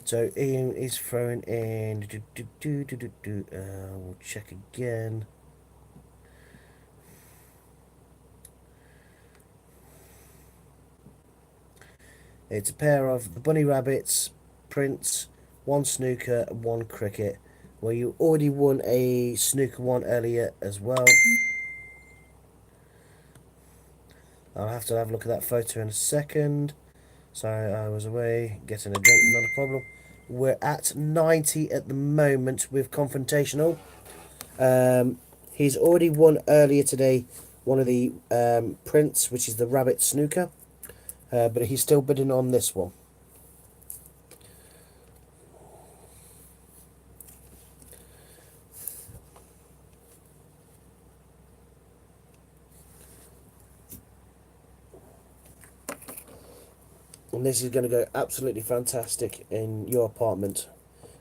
So Ian is throwing in. We'll check again. It's a pair of the bunny rabbits, prints, one snooker, and one cricket. Well, you already won a snooker one earlier as well. I'll have to have a look at that photo in a second. Sorry, I was away getting a drink, not a problem. We're at 90 at the moment with Confrontational. He's already won earlier today one of the prints, which is the rabbit snooker. But he's still bidding on this one. And this is going to go absolutely fantastic in your apartment,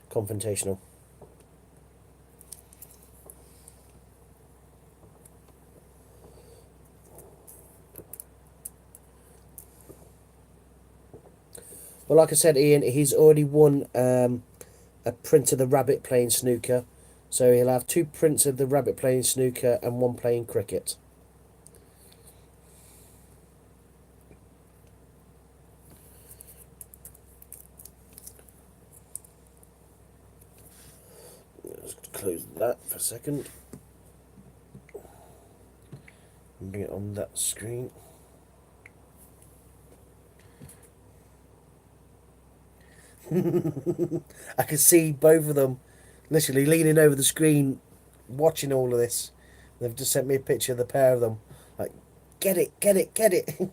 Confrontational. Well, like I said, Ian, he's already won a print of the rabbit playing snooker. So he'll have 2 prints of the rabbit playing snooker and 1 playing cricket. Let's close that for a second. And bring it on that screen. I can see both of them literally leaning over the screen watching all of this. They've just sent me a picture of the pair of them. Like, get it, get it, get it.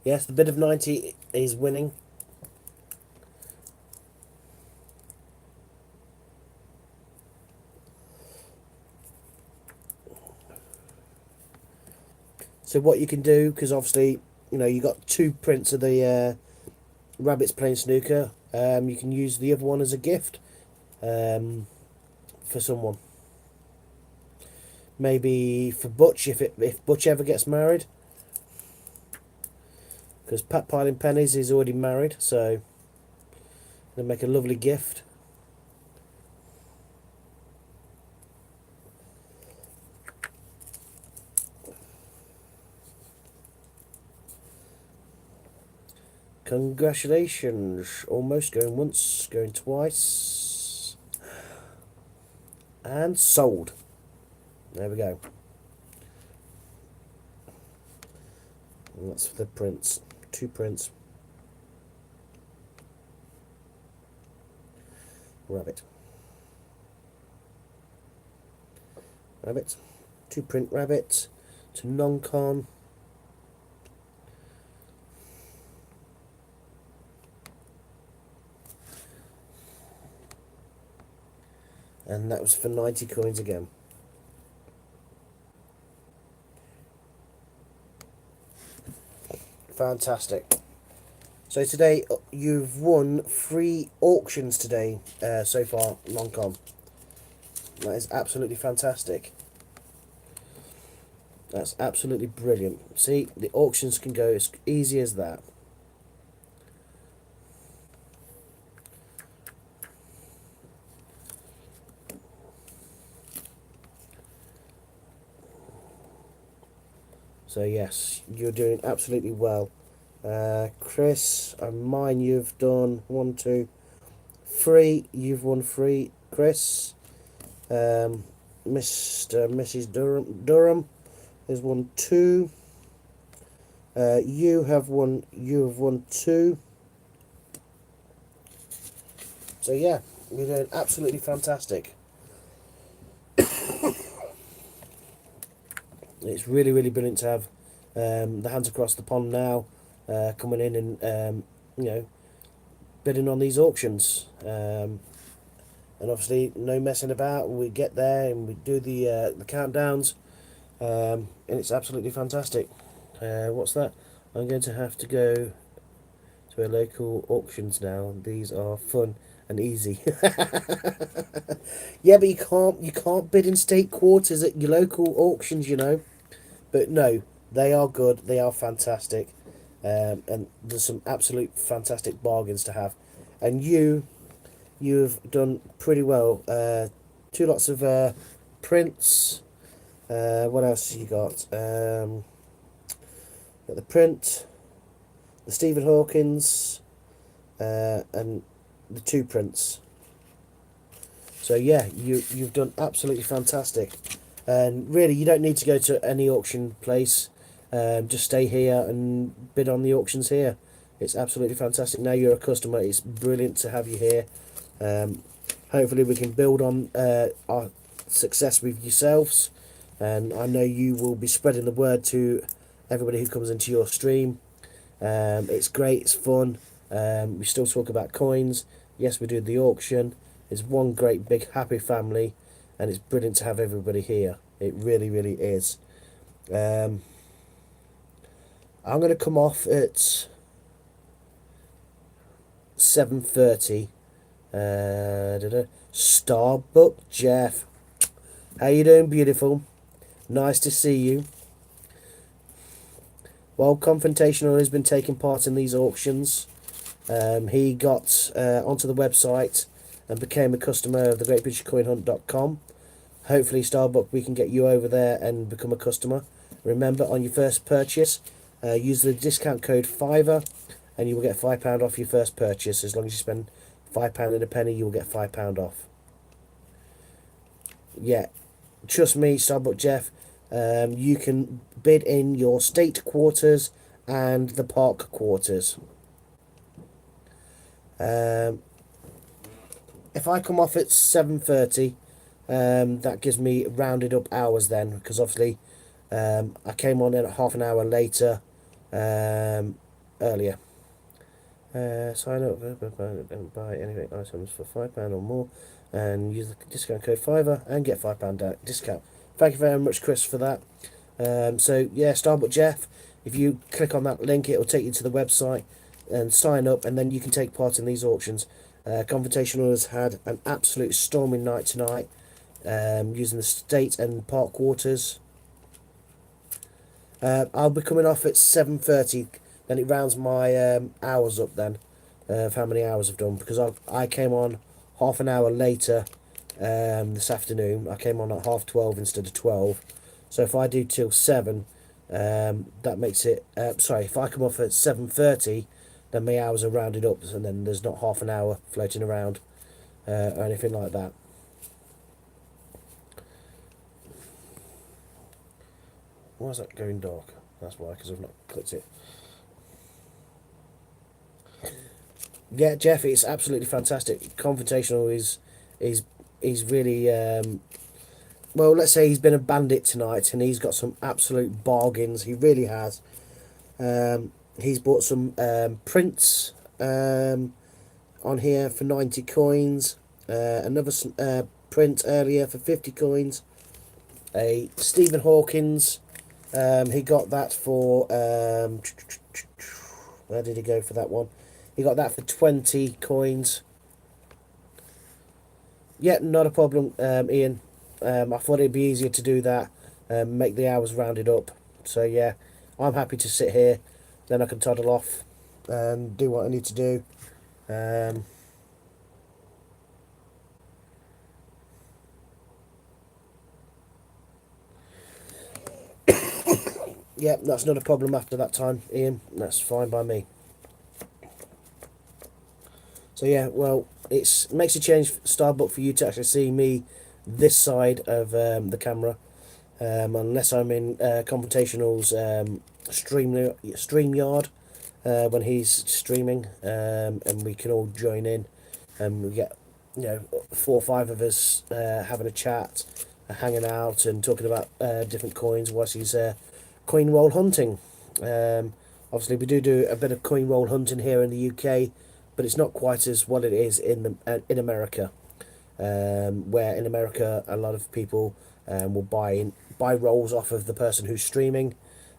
Yes, the bid of 90 is winning. So what you can do, because obviously, you know, you got 2 prints of the rabbits playing snooker. You can use the other one as a gift for someone. Maybe for Butch, if Butch ever gets married. Because Pat Piling Pennies is already married, so they'll make a lovely gift. Congratulations. Almost going once, going twice. And sold. There we go. And that's for the prints. 2 prints. Rabbit. Rabbit. 2 print rabbit. To non-con. And that was for 90 coins again. Fantastic. So today you've won 3 auctions today so far, Longcom. That is absolutely fantastic. That's absolutely brilliant. See, the auctions can go as easy as that. So yes, you're doing absolutely well. Chris, and mine you've done 1, 2, 3. You've won 3, Chris. Mr. and Mrs. Durham has won 2. You have won. You have won 2. So yeah, you're doing absolutely fantastic. It's really, really brilliant to have the hands across the pond now coming in and bidding on these auctions. And obviously, no messing about. We get there and we do the countdowns, and it's absolutely fantastic. What's that? I'm going to have to go to a local auctions now. These are fun and easy. Yeah, but you can't bid in state quarters at your local auctions, you know. But no, they are good. They are fantastic, and there's some absolute fantastic bargains to have. And you've done pretty well. 2 lots of prints. What else you got? Got the print, the Stephen Hawkins, and the 2 prints. So yeah, you've done absolutely fantastic, and really you don't need to go to any auction place. Just stay here and bid on the auctions here. It's absolutely fantastic. Now you're a customer. It's brilliant to have you here. Hopefully we can build on our success with yourselves, and I know you will be spreading the word to everybody who comes into your stream. It's great, it's fun. We still talk about coins. Yes, we do the auction. It's one great big happy family, and it's brilliant to have everybody here. It really, really is. I'm going to come off at 7:30. Starbuck Jeff, how you doing, beautiful? Nice to see you. Well, Confrontational has been taking part in these auctions. He got onto the website and became a customer of the greatbritishcoinhunt.com. Hopefully, Starbuck, we can get you over there and become a customer. Remember, on your first purchase, use the discount code FIVER and you will get £5 off your first purchase. As long as you spend £5 and a penny, you will get £5 off. Yeah, trust me, Starbuck Jeff, you can bid in your state quarters and the park quarters. If I come off at 7:30, that gives me rounded up hours then, because obviously I came on in half an hour later earlier. Sign up and buy any items for £5 or more and use the discount code FIVER and get £5 discount. Thank you very much, Chris, for that. So yeah, Starbuck Jeff, if you click on that link, it will take you to the website and sign up, and then you can take part in these auctions. Confrontational has had an absolute storming night tonight, using the state and park quarters. I'll be coming off at 7:30. Then it rounds my hours up then, of how many hours I've done, because I came on half an hour later this afternoon. I came on at 12:30 instead of 12. So if I do till 7, that makes it. Sorry, if I come off at 7:30, then my hours are rounded up, and then there's not half an hour floating around or anything like that. Why is that going dark? That's why, because I've not clicked it. Yeah, Jeff, it's absolutely fantastic. Confrontational is really well. Let's say he's been a bandit tonight, and he's got some absolute bargains. He really has. He's bought some prints on here for 90 coins. Another print earlier for 50 coins. A Stephen Hawkins. He got that for Where did he go for that one? He got that for 20 coins. Yeah, not a problem, Ian. I thought it'd be easier to do that, make the hours rounded up. So yeah, I'm happy to sit here. Then I can toddle off and do what I need to do. Um, yeah, that's not a problem after that time, Ian. That's fine by me. So yeah, well, it makes a change, Starbuck, for you to actually see me this side of the camera. Unless I'm in Confrontational's StreamYard when he's streaming, and we can all join in, and we get, you know, 4 or 5 of us having a chat, hanging out and talking about different coins whilst he's coin roll hunting. Obviously, we do a bit of coin roll hunting here in the UK, but it's not quite as what it is in America. Where in America a lot of people will buy rolls off of the person who's streaming.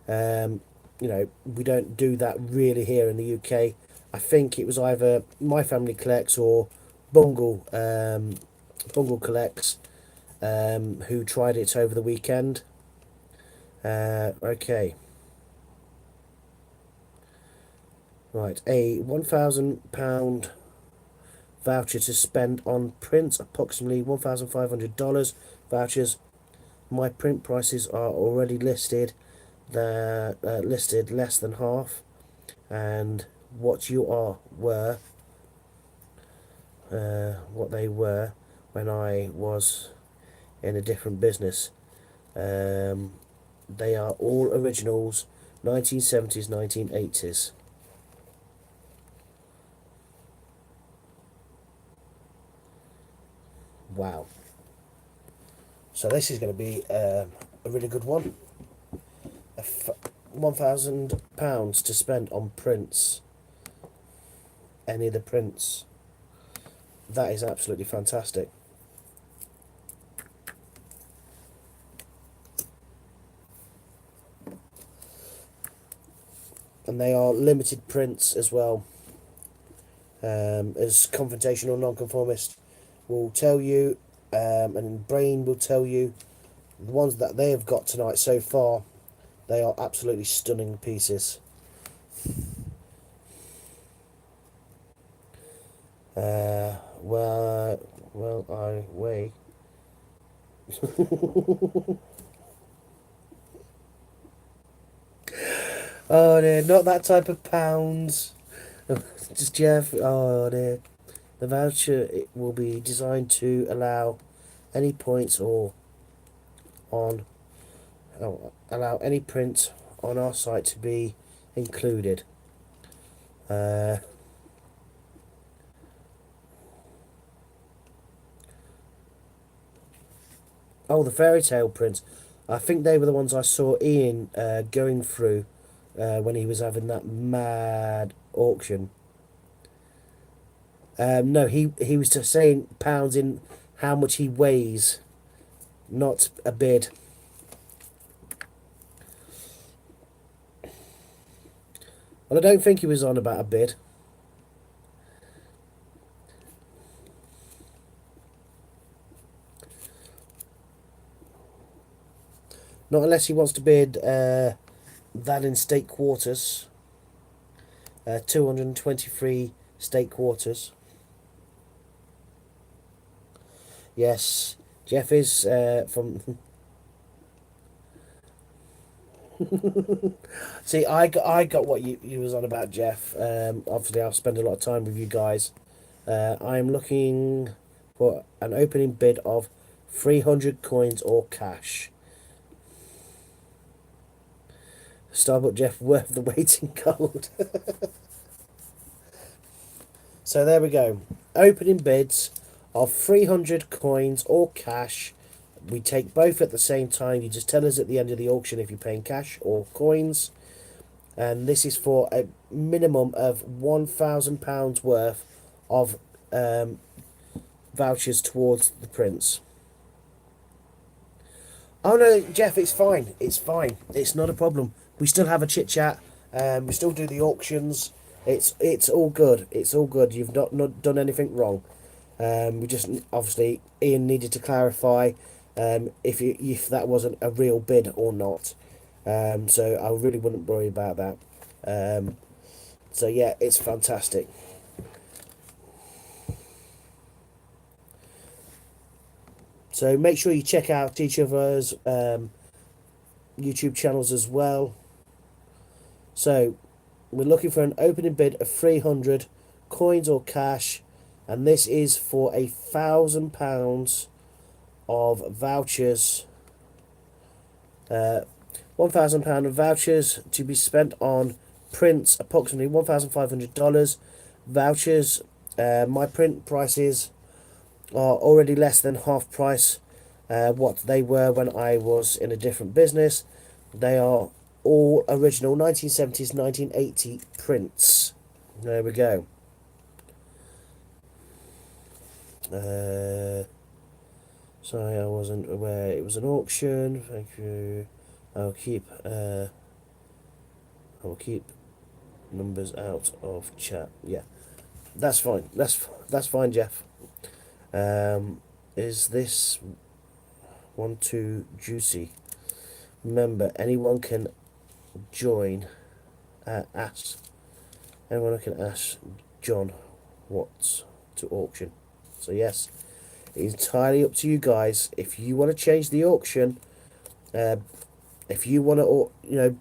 You know, we don't do that really here in the UK. I think it was either My Family Collects or Bungle Collects, who tried it over the weekend. Okay, right, a £1,000 voucher to spend on prints, approximately $1,500 vouchers. My print prices are already listed. They're listed less than half, and what you are were what they were when I was in a different business. They are all originals, 1970s, 1980s. Wow. So this is going to be a really good one. £1,000 to spend on prints. Any of the prints. That is absolutely fantastic. And they are limited prints as well. As confrontational nonconformist will tell you, and Brain will tell you, the ones that they have got tonight so far, they are absolutely stunning pieces. Well, I weigh. Oh dear, not that type of pounds. Just Jeff. Oh dear. The voucher, it will be designed to allow any points or on allow any print on our site to be included. Uh, oh, the fairy tale prints. I think they were the ones I saw Ian going through when he was having that mad auction. No, he was just saying pounds in how much he weighs, not a bid. Well, I don't think he was on about a bid. Not unless he wants to bid that in state quarters. 223 state quarters. Yes, Jeff is from. See, I got what you was on about, Jeff. Obviously, I'll spend a lot of time with you guys. I'm looking for an opening bid of 300 coins or cash. Starbuck Jeff worth the weight in gold. So there we go. Opening bids of 300 coins or cash. We take both at the same time. You just tell us at the end of the auction if you're paying cash or coins. And this is for a minimum of £1,000 worth of vouchers towards the prints. Oh no, Jeff, it's fine. It's fine. It's not a problem. We still have a chit chat We still do the auctions. It's all good. It's all good. You've not done anything wrong. We just obviously Ian needed to clarify if that wasn't a real bid or not. So I really wouldn't worry about that. So yeah, it's fantastic. So make sure you check out each other's YouTube channels as well. So we're looking for an opening bid of 300 coins or cash, and this is for £1,000 of vouchers. £1,000 of vouchers to be spent on prints, approximately $1,500 vouchers. My print prices are already less than half price what they were when I was in a different business. They are all original 1970s, 1980 prints. There we go. Sorry, I wasn't aware it was an auction. Thank you. I'll keep numbers out of chat. Yeah, that's fine. That's fine, Jeff. Is this one too juicy? Remember, anyone can join. Ask anyone can ask John what's to auction. So yes, it's entirely up to you guys. If you want to change the auction, if you want to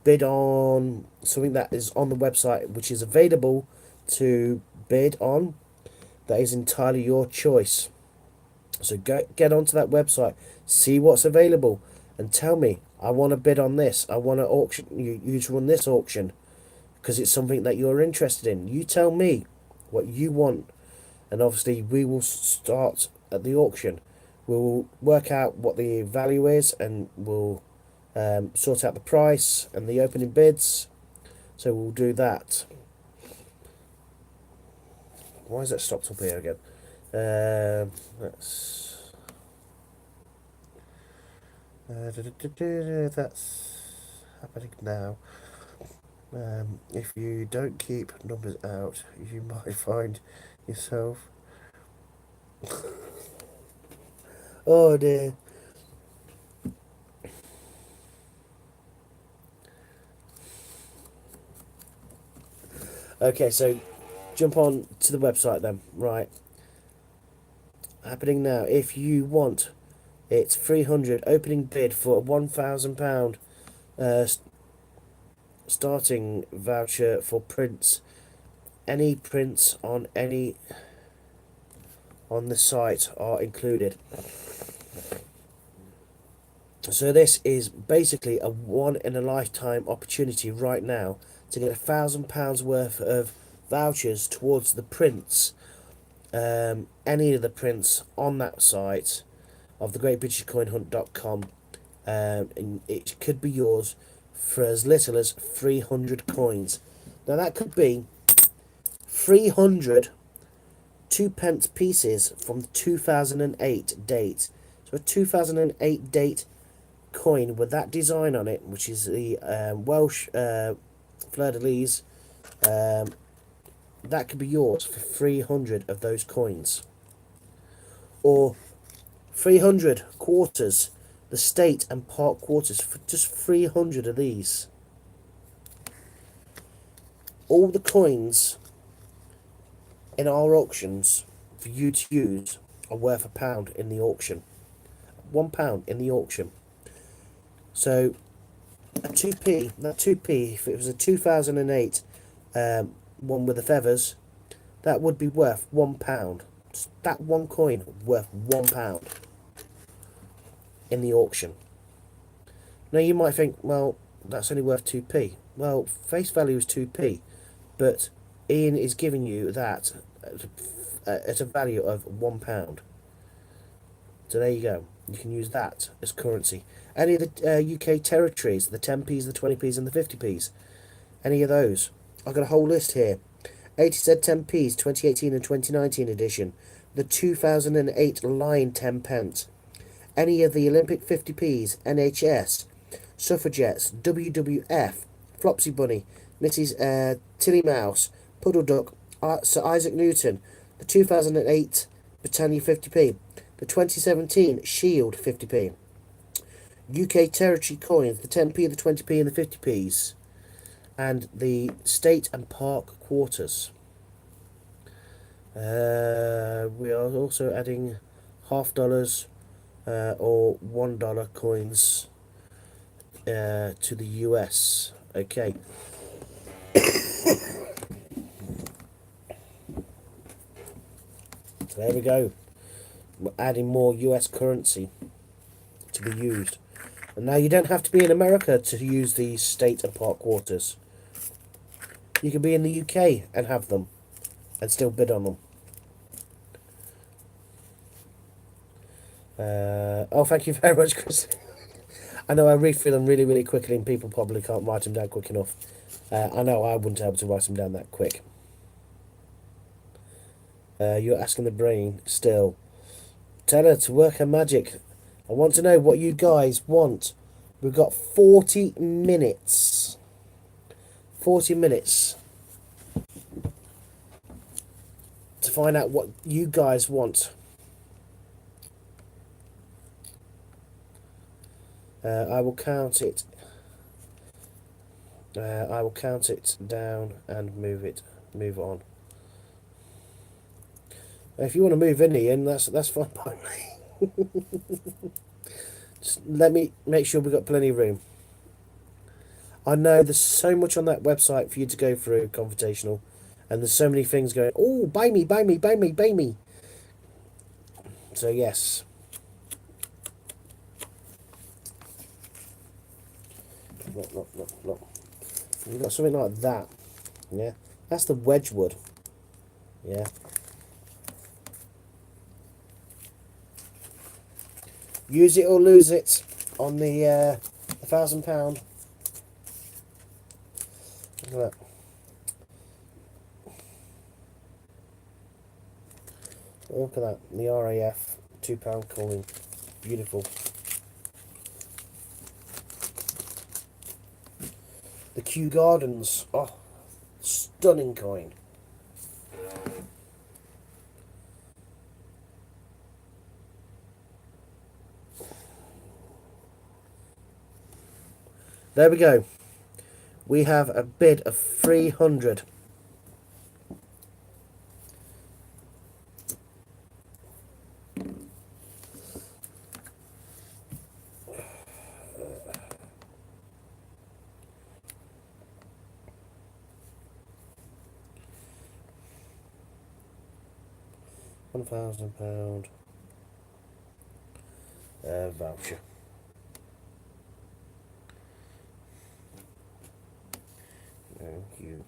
bid on something that is on the website which is available to bid on, that is entirely your choice. So get onto that website, see what's available, and tell me, I want to bid on this. I want to auction you to run this auction because it's something that you're interested in. You tell me what you want, and obviously we will start at the auction. We'll work out what the value is, and we'll sort out the price and the opening bids. So we'll do that. Why is that stopped up here again? That's happening now. If you don't keep numbers out, you might find yourself. Oh dear. Okay, so jump on to the website then. Right. Happening now. If you want, it's 300 opening bid for a £1,000 starting voucher for prints. Any prints on the site are included. So this is basically a one in a lifetime opportunity right now to get £1,000 worth of vouchers towards the prints. Any of the prints on that site of the greatbritishcoinhunt.com, and it could be yours for as little as 300 coins. Now that could be 300 2p pieces from the 2008 date. So a 2008 date coin with that design on it, which is the Welsh fleur-de-lis, that could be yours for 300 of those coins. Or 300 quarters, the state and park quarters, for just 300 of these. All the coins in our auctions for you to use are worth £1 in the auction. £1 in the auction. So a 2p, that 2p, if it was a 2008 one with the feathers, that would be worth £1. That one coin worth £1 in the auction. Now you might think, well, that's only worth 2p. Well, face value is 2p, but Ian is giving you that at a value of £1. So there you go. You can use that as currency. Any of the UK territories, the 10p's, the 20p's and the 50p's, any of those. I've got a whole list here. 80Z 10p's, 2018 and 2019 edition. The 2008 line 10p. Any of the Olympic 50p's, NHS, Suffragettes, WWF, Flopsy Bunny, This is Tilly Mouse, Puddle Duck, Sir Isaac Newton, the 2008 Britannia 50p, the 2017 Shield 50p, UK Territory coins, the 10p, the 20p, and the 50p's, and the State and Park quarters. We are also adding $half or $1 coins to the US. Okay. So there we go. We're adding more US currency to be used. And now you don't have to be in America to use the State and Park quarters. You can be in the UK and have them and still bid on them. Oh, thank you very much, Chris. I know I read through them really, really quickly and people probably can't write them down quick enough. I know I wouldn't be able to write them down that quick. You're asking the brain still. Tell her to work her magic. I want to know what you guys want. We've got 40 minutes. 40 minutes to find out what you guys want. I will count it. I will count it down and move on. If you want to move in, Ian, that's fine by me. Just let me make sure we've got plenty of room. I know there's so much on that website for you to go through, Confrontational, and there's so many things going, oh, buy me, buy me, buy me, buy me. So, yes. Look. You've got something like that. Yeah. That's the Wedgwood. Yeah. Use it or lose it on the £1,000. Look at that. Look at that. The RAF £2 coin. Beautiful. The Kew Gardens. Oh, stunning coin. There we go. We have a bid of 300. £1,000 voucher. Thank you.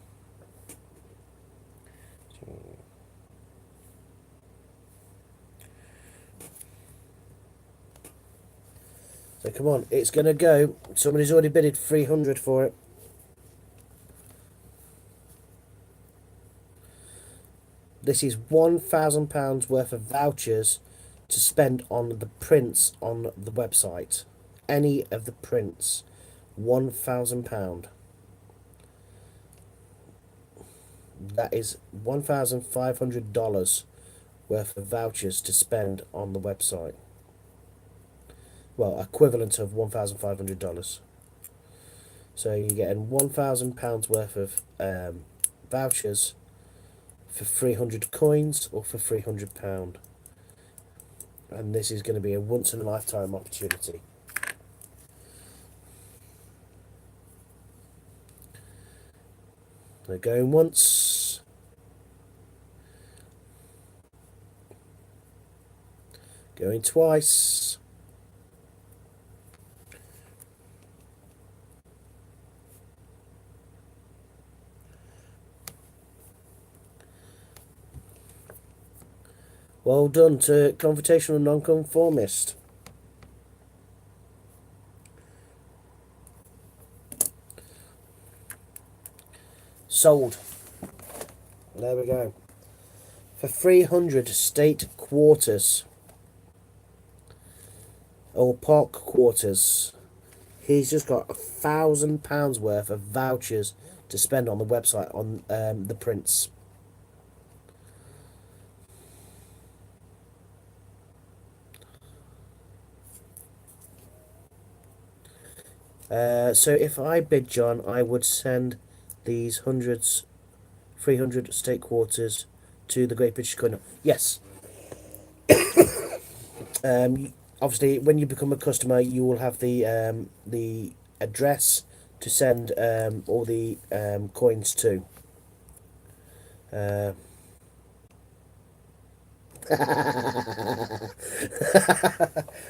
So come on, it's going to go. Somebody's already bidded 300 for it. This is £1,000 worth of vouchers to spend on the prints on the website. Any of the prints. £1,000. That is $1,500 worth of vouchers to spend on the website. Well, equivalent of $1,500. So you're getting £1,000 worth of vouchers for 300 coins or for £300. And this is going to be a once in a lifetime opportunity. They're going once. Going twice. Well done to Confrontational Nonconformist. Sold. There we go. For 300 state quarters. Or park quarters. he's just got £1,000 worth of vouchers to spend on the website on the prints. So if I bid John, I would send these 300 state quarters to the Great British Gun. Yes. Obviously, when you become a customer, you will have the address to send all the coins to. Uh,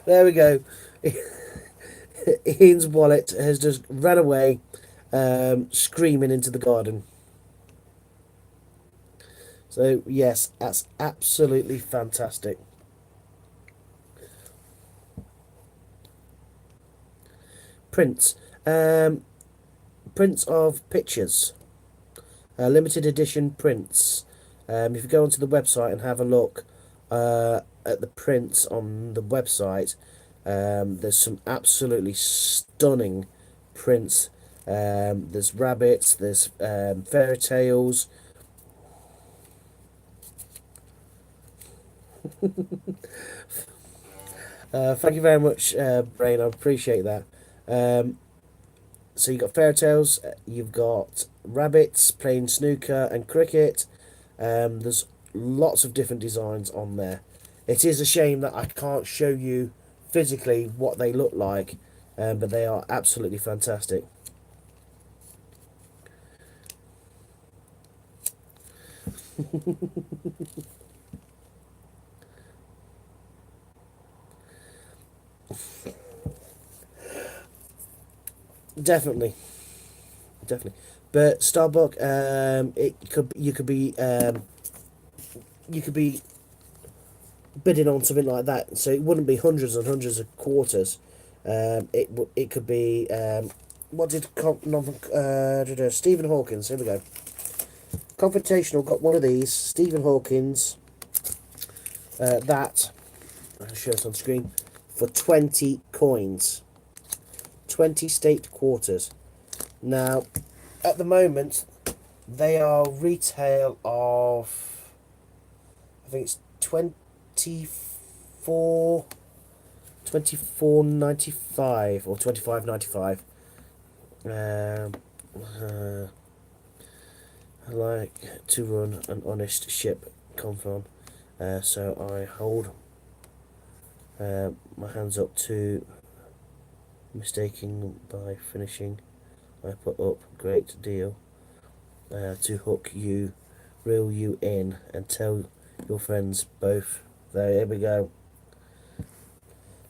there we go. Ian's wallet has just ran away, screaming into the garden. So yes, that's absolutely fantastic. Prints, prints of pictures, limited edition prints. If you go onto the website and have a look at the prints on the website, there's some absolutely stunning prints. There's rabbits, there's fairy tales. Thank you very much, Brain. I appreciate that. So you've got fairy tales, you've got rabbits playing snooker and cricket. There's lots of different designs on there. It is a shame that I can't show you physically what they look like, but they are absolutely fantastic. Definitely, definitely. But Starbuck, you could be bidding on something like that, so it wouldn't be hundreds and hundreds of quarters. It could be what did Stephen Hawkins? Here we go. Confrontational got one of these. Stephen Hawkins. That I'll show it on screen for 20 coins. 20 state quarters. Now, at the moment, they are retail of, I think it's 24.95 or 25.95. I like to run an honest ship, Confron. So I hold my hands up to mistaking by finishing. I put up great deal to hook you, reel you in, and tell your friends both. There we go.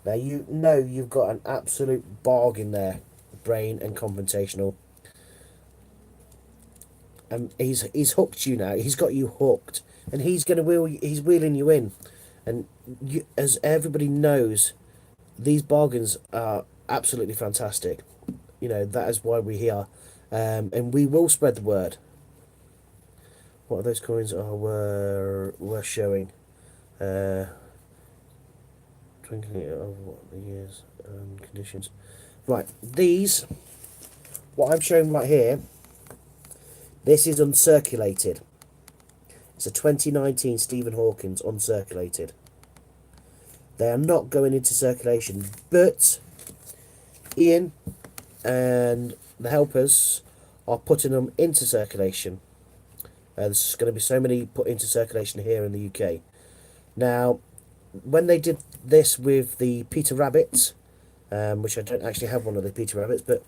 Now you know you've got an absolute bargain there, Brain and Confrontational. And he's hooked you now. He's got you hooked, and he's gonna wheel. He's wheeling you in, and you, as everybody knows, these bargains are absolutely fantastic. You know that is why we're here, and we will spread the word. What are those coins are we're showing? Drinking of what the years and conditions. Right, these. What I'm showing right here. This is uncirculated. It's a 2019 Stephen Hawkins uncirculated. They are not going into circulation, but Ian and the helpers are putting them into circulation. There's going to be so many put into circulation here in the UK. Now, when they did this with the Peter Rabbit, which I don't actually have one of the Peter Rabbits, but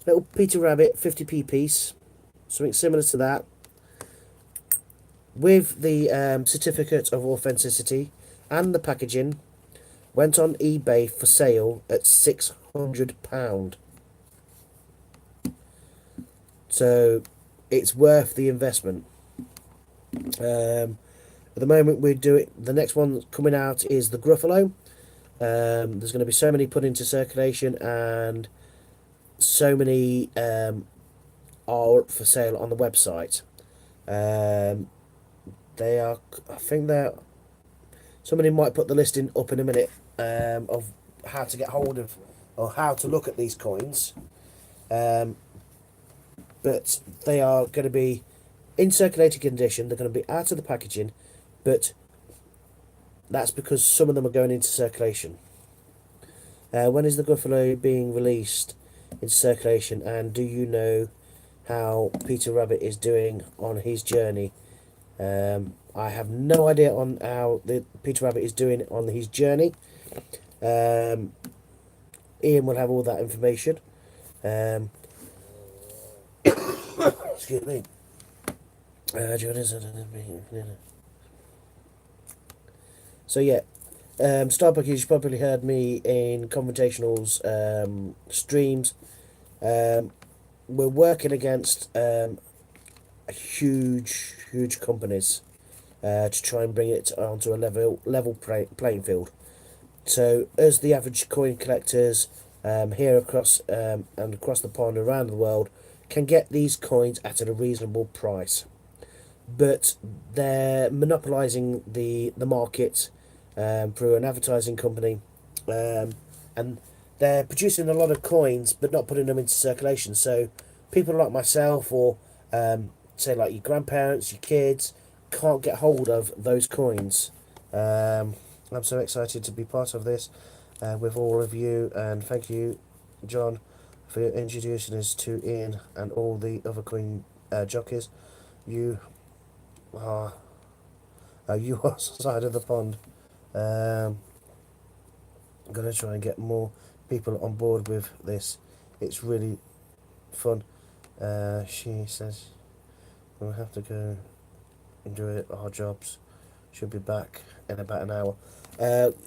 little Peter Rabbit 50p piece, something similar to that, with the certificate of authenticity and the packaging, went on eBay for sale at £600. So it's worth the investment. At the moment we're doing, the next one coming out is the Gruffalo. There's going to be so many put into circulation, and so many are up for sale on the website. They are, I think they're, somebody might put the listing up in a minute of how to get hold of or how to look at these coins. Um, but they are going to be in circulating condition. They're going to be out of the packaging, but that's because some of them are going into circulation. When is the Gruffalo being released into circulation? And do you know how Peter Rabbit is doing on his journey? I have no idea on how the Peter Rabbit is doing on his journey. Ian will have all that information. Um, excuse me. So yeah, Starbucks, you've probably heard me in Confrontational's streams. We're working against huge companies to try and bring it onto a level playing field. So as the average coin collectors here and across the pond around the world can get these coins at a reasonable price, but they're monopolising the market through an advertising company, and they're producing a lot of coins but not putting them into circulation. So people like myself, or say like your grandparents, your kids, can't get hold of those coins. I'm so excited to be part of this with all of you, and thank you, John, for introducing us to Ian and all the other coin jockeys. You are you are side of the pond. I'm gonna try and get more people on board with this. It's really fun. She says we'll have to go and do our jobs. Should be back in about an hour.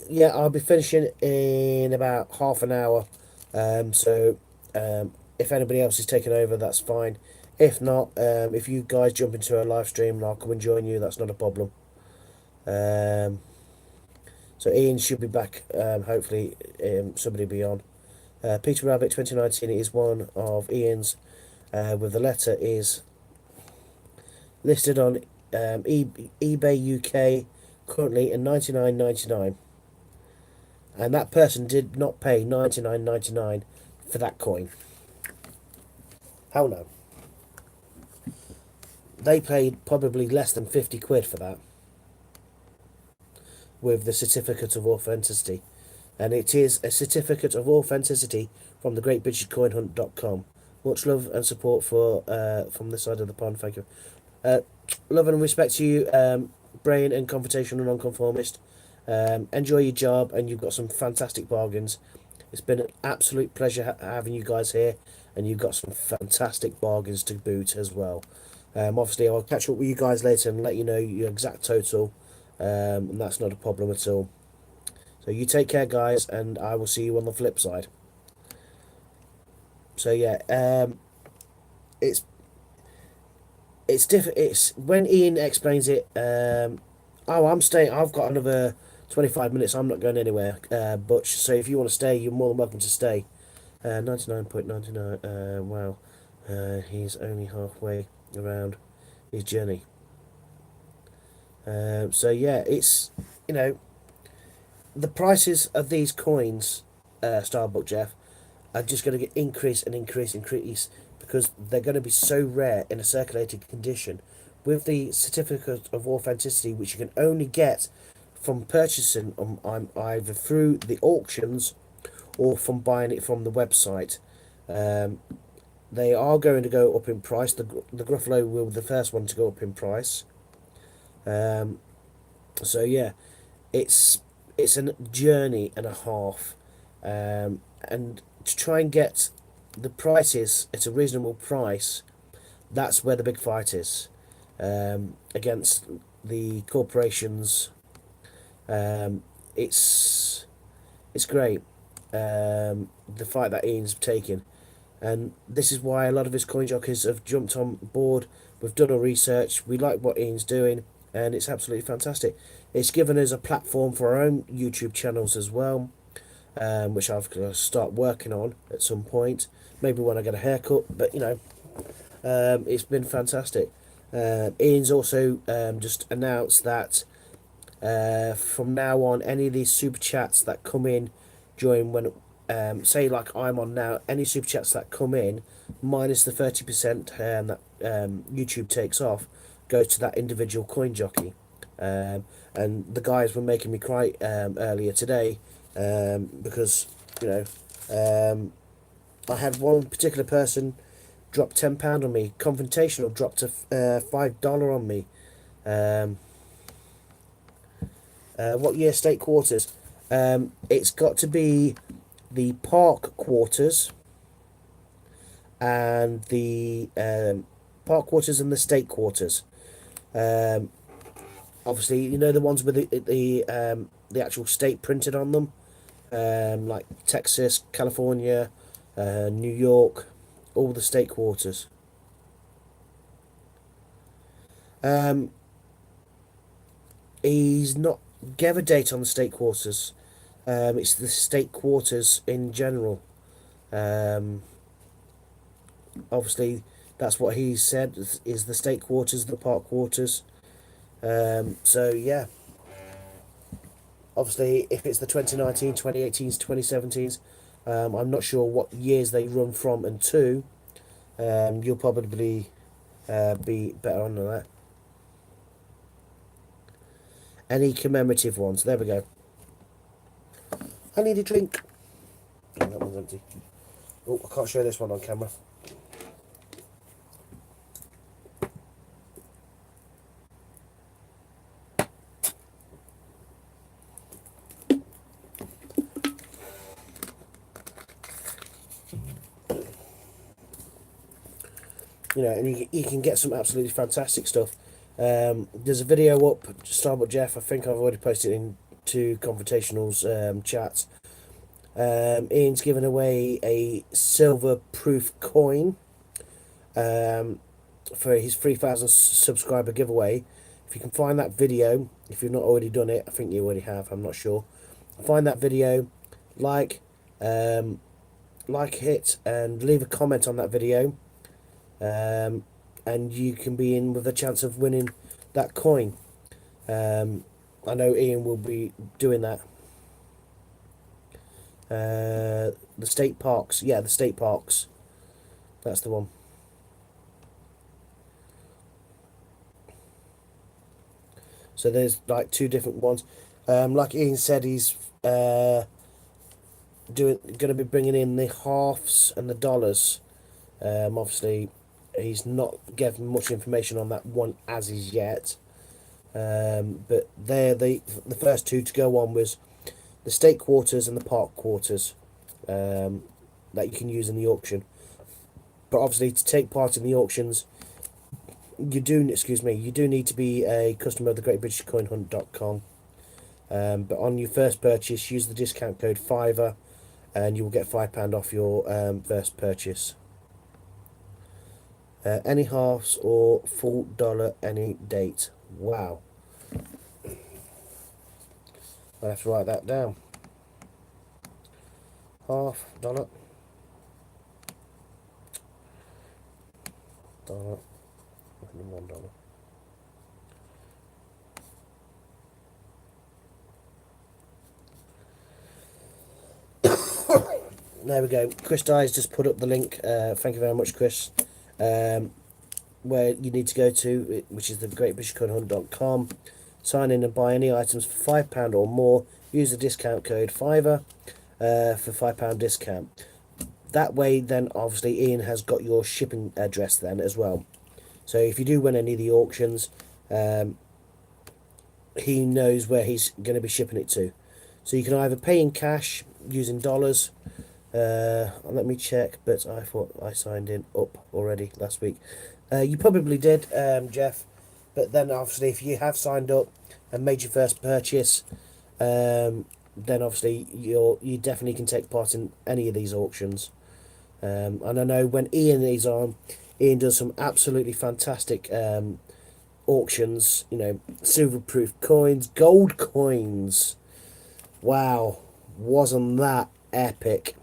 Yeah, I'll be finishing in about half an hour. So if anybody else is taking over, that's fine. If not, if you guys jump into a live stream and I'll come and join you, that's not a problem. So Ian should be back. Hopefully, somebody will be on. Peter Rabbit 2019 is one of Ian's. With the letter is listed on eBay UK currently in 99.99, and that person did not pay 99.99 for that coin. Hell no. They paid probably less than 50 quid for that with the certificate of authenticity, and it is a certificate of authenticity from the greatbritishcoinhunt.com. Much love and support for from this side of the pond. Thank you. Love and respect to you, Brain and Confrontational Nonconformist. Enjoy your job, and you've got some fantastic bargains. It's been an absolute pleasure having you guys here, and you've got some fantastic bargains to boot as well. Obviously, I'll catch up with you guys later and let you know your exact total, and that's not a problem at all. So you take care, guys, and I will see you on the flip side. So yeah, it's different. It's when Ian explains it. Oh, I'm staying. I've got another 25 minutes. I'm not going anywhere. But so if you want to stay, you're more than welcome to stay. 99.99. Wow. He's only halfway around his journey. So yeah, it's the prices of these coins, Starbuck Jeff, are just going to get increase and increase because they're going to be so rare in a circulating condition with the certificate of authenticity, which you can only get from purchasing either through the auctions or from buying it from the website. They are going to go up in price. The Gruffalo will be the first one to go up in price. So yeah, it's a journey and a half, and to try and get the prices at a reasonable price, that's where the big fight is, against the corporations. It's great, the fight that Ian's taking, and this is why a lot of his coin jockeys have jumped on board. We've done our research. We like what Ian's doing, and it's absolutely fantastic. It's given us a platform for our own YouTube channels as well, which I've got to start working on at some point. Maybe when I get a haircut, but it's been fantastic. Ian's also just announced that from now on, any of these super chats that come in during when, say like I'm on now, any super chats that come in, minus the 30% that YouTube takes off, goes to that individual coin jockey. And the guys were making me cry earlier today, because, you know, I had one particular person drop £10 on me. Confrontational dropped to $5 on me. What year state quarters? It's got to be the park quarters and the park quarters and the state quarters. Um, Obviously, you know the ones with the actual state printed on them, like Texas, California, New York, all the state quarters. Um, he's not gave a date on the state quarters. It's the state quarters in general. Um, Obviously, that's what he said is the state quarters, the park quarters. So yeah, obviously, if it's the 2019, 2018s, 2017s, I'm not sure what years they run from and to. You'll probably be better on that. Any commemorative ones? There we go. I need a drink. Oh, that one's empty. Oh, I can't show this one on camera. You know, and you can get some absolutely fantastic stuff. There's a video up, Starbuck Jeff. I think I've already posted it into Confrontational's chat. Ian's given away a silver proof coin for his 3,000 subscriber giveaway. If you can find that video, if you've not already done it, I think you already have, I'm not sure. Find that video, like it, and leave a comment on that video, and you can be in with a chance of winning that coin. I know Ian will be doing that. The state parks, yeah, the state parks, that's the one. So there's like two different ones. Like Ian said, he's going to be bringing in the halves and the dollars. Obviously, he's not given much information on that one as is yet. But they're the first two to go on was the state quarters and the park quarters, that you can use in the auction. But obviously, to take part in the auctions, you do need to be a customer of the GreatBritishCoinHunt.com. But on your first purchase, use the discount code FIVER, and you will get £5 off your first purchase. Any halves or full dollar any date. Wow. I'll have to write that down. Half dollar. Dollar. $1. There we go. Chris Dyes just put up the link. Thank you very much, Chris. Where you need to go to, which is the GreatBritishCoinHunt.com. Sign in and buy any items for £5 or more. Use the discount code FIVER for £5 discount. That way, then obviously Ian has got your shipping address then as well. So if you do win any of the auctions, he knows where he's going to be shipping it to. So you can either pay in cash using dollars. Let me check, but I thought I signed in up already last week. You probably did, Jeff, but then obviously if you have signed up and made your first purchase, then obviously you definitely can take part in any of these auctions. And I know when Ian is on, Ian does some absolutely fantastic auctions. You know, silver-proof coins, gold coins. Wow, wasn't that epic?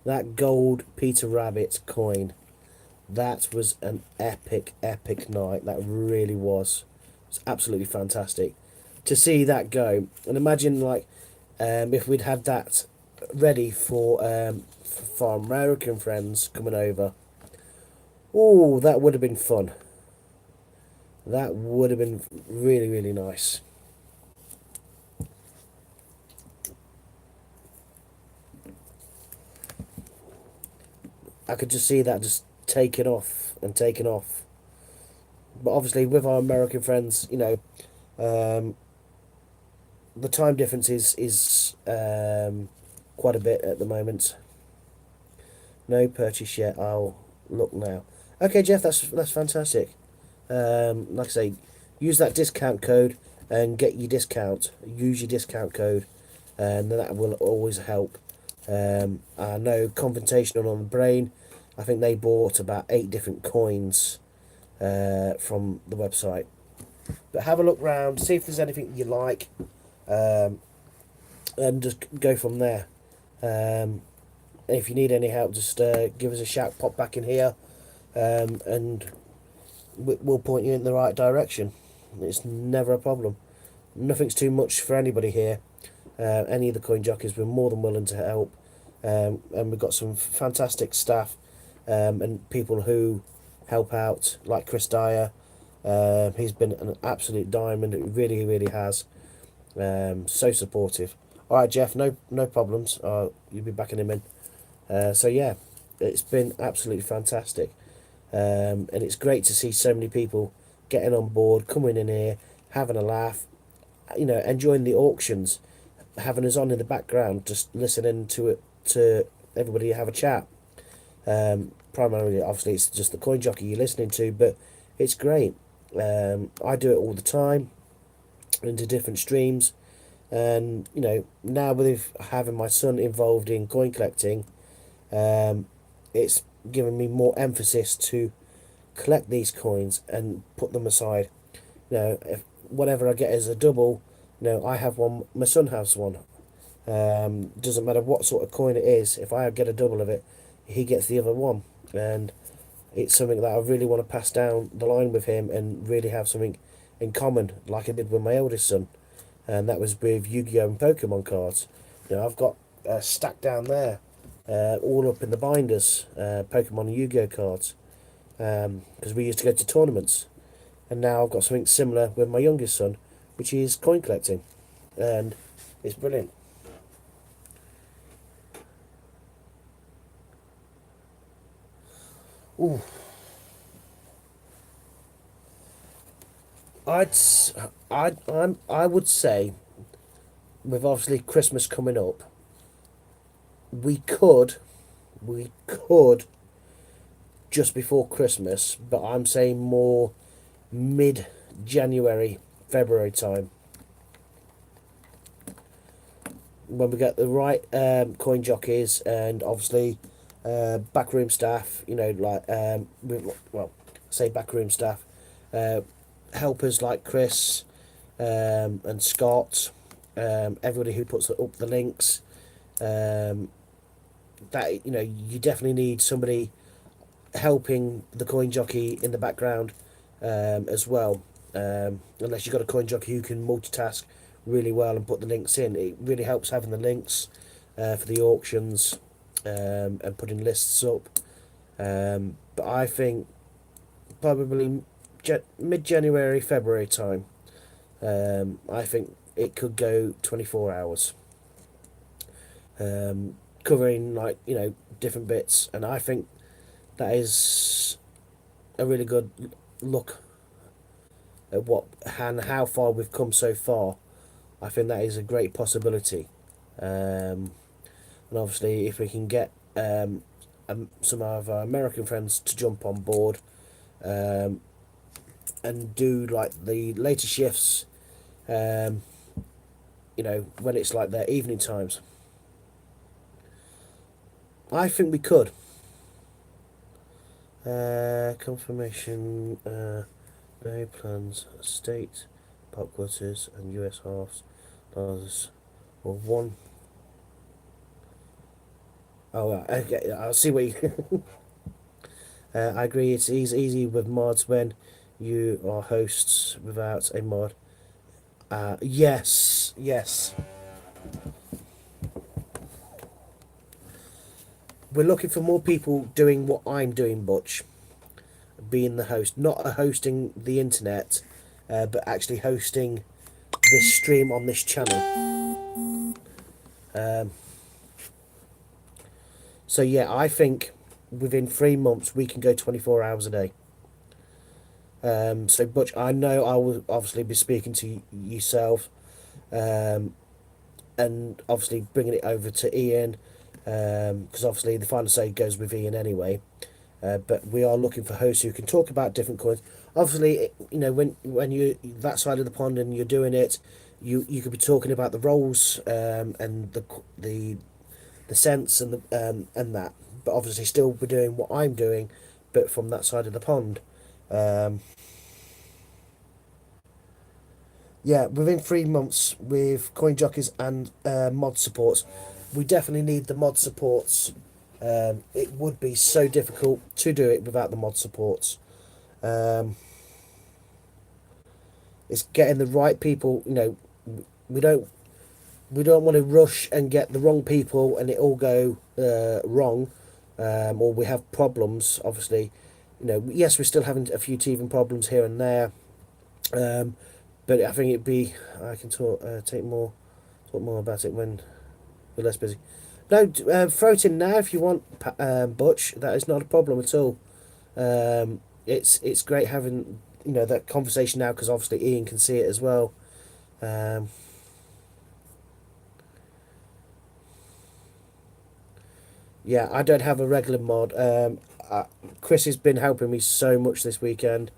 That gold Peter Rabbit coin. That was an epic night. That really was. It's absolutely fantastic to see that go. And imagine, like, if we'd had that ready for our American friends coming over, oh, that would have been fun. That would have been really, really nice. I could just see that just taking off and taking off. But obviously, with our American friends, um, the time difference is quite a bit at the moment. No purchase yet. I'll look now. Okay, Jeff, that's fantastic. Like I say, use that discount code and get your discount. Use your discount code, and that will always help. I know Confrontational on the Brain. I think they bought about 8 different coins from the website. But have a look round, see if there's anything you like, um, and just go from there. And if you need any help, just give us a shout. Pop back in here, and we'll point you in the right direction. It's never a problem. Nothing's too much for anybody here. Any of the coin jockeys, we're more than willing to help, and we've got some fantastic staff and people who help out, like Chris Dyer. He's been an absolute diamond. It really, really has. So supportive. All right, Jeff. No problems. You'll be backing him in. So yeah, it's been absolutely fantastic, and it's great to see so many people getting on board, coming in here, having a laugh, enjoying the auctions, having us on in the background, just listening to everybody have a chat. Primarily, obviously, it's just the coin jockey you're listening to, but it's great. I do it all the time into different streams, and now with having my son involved in coin collecting, it's given me more emphasis to collect these coins and put them aside. If whatever I get as a double, I have one, my son has one. Doesn't matter what sort of coin it is, if I get a double of it, he gets the other one. And it's something that I really want to pass down the line with him and really have something in common, like I did with my eldest son. And that was with Yu-Gi-Oh! And Pokemon cards. I've got a stack down there, all up in the binders, Pokemon and Yu-Gi-Oh! Cards, because we used to go to tournaments. And now I've got something similar with my youngest son, which is coin collecting. And it's brilliant. Ooh. I'd, s- I would say, with obviously Christmas coming up, we could, we could just before Christmas, but I'm saying more mid-January, February time, when we get the right coin jockeys and obviously backroom staff. Well, say backroom staff, uh, helpers like Chris and Scott, everybody who puts up the links. Um, that you definitely need somebody helping the coin jockey in the background as well. Unless you've got a coin jockey who can multitask really well and put the links in, it really helps having the links for the auctions and putting lists up. But I think probably mid January, February time. I think it could go 24 hours, covering different bits, and I think that is a really good look at what and how far we've come so far. I think that is a great possibility, and obviously if we can get some of our American friends to jump on board um, and do like the later shifts, um, when it's like their evening times, I think we could. Confirmation. No plans. State, pop quarters, and US halves. Dollars. Or one. Oh, okay. I'll see what you. I agree. It's easy with mods when you are hosts without a mod. Yes, yes. we're looking for more people doing what I'm doing, Butch, being the host, not hosting the internet, but actually hosting this stream on this channel. Um, so yeah, I think within 3 months we can go 24 hours a day. So Butch, I know I will obviously be speaking to yourself, um, and obviously bringing it over to Ian, because obviously the final say goes with Ian anyway. But we are looking for hosts who can talk about different coins. Obviously, you know, when you that side of the pond and you're doing it, you could be talking about the roles, and the sense and that. But obviously, still we're doing what I'm doing, but from that side of the pond. Um, yeah, within 3 months with coin jockeys and mod supports, we definitely need the mod supports. It would be so difficult to do it without the mod supports. Um, it's getting the right people. You know, we don't we don't want to rush and get the wrong people and it all go wrong, or we have problems. Obviously, you know, yes, we're still having a few teething problems here and there, um, but I think it'd be I can talk more about it when we're less busy. No, throw it in now if you want, Butch. That is not a problem at all. It's great having that conversation now because obviously Ian can see it as well. Um, yeah, I don't have a regular mod. Chris has been helping me so much this weekend.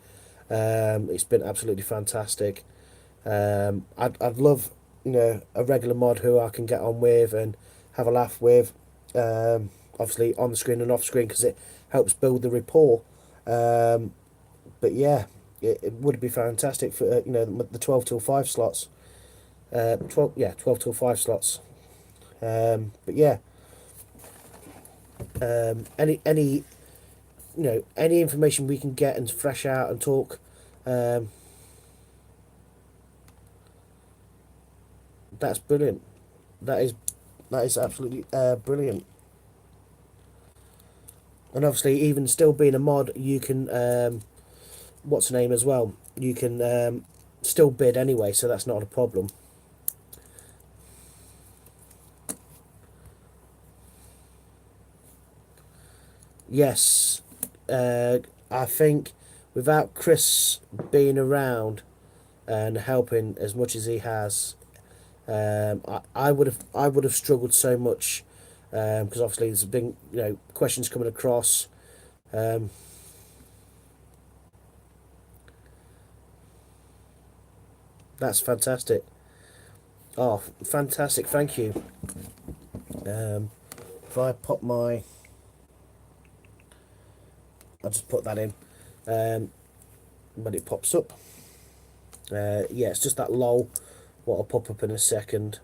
It's been absolutely fantastic. I'd love a regular mod who I can get on with and have a laugh with. Obviously on the screen and off screen because it helps build the rapport. But yeah, it would be fantastic for the 12 till 5 slots. 12 till 5 slots. But yeah, any any information we can get and fresh out and talk. Um, that's brilliant. That is that is absolutely brilliant. And obviously, even still being a mod, you can what's the name as well. You can still bid anyway, so that's not a problem. Yes, I think without Chris being around and helping as much as he has, I would have struggled so much because obviously there's been questions coming across. Um, that's fantastic. Oh, fantastic! Thank you. If I pop my, I'll just put that in when it pops up. Yeah, it's just that lol. What will pop up in a second.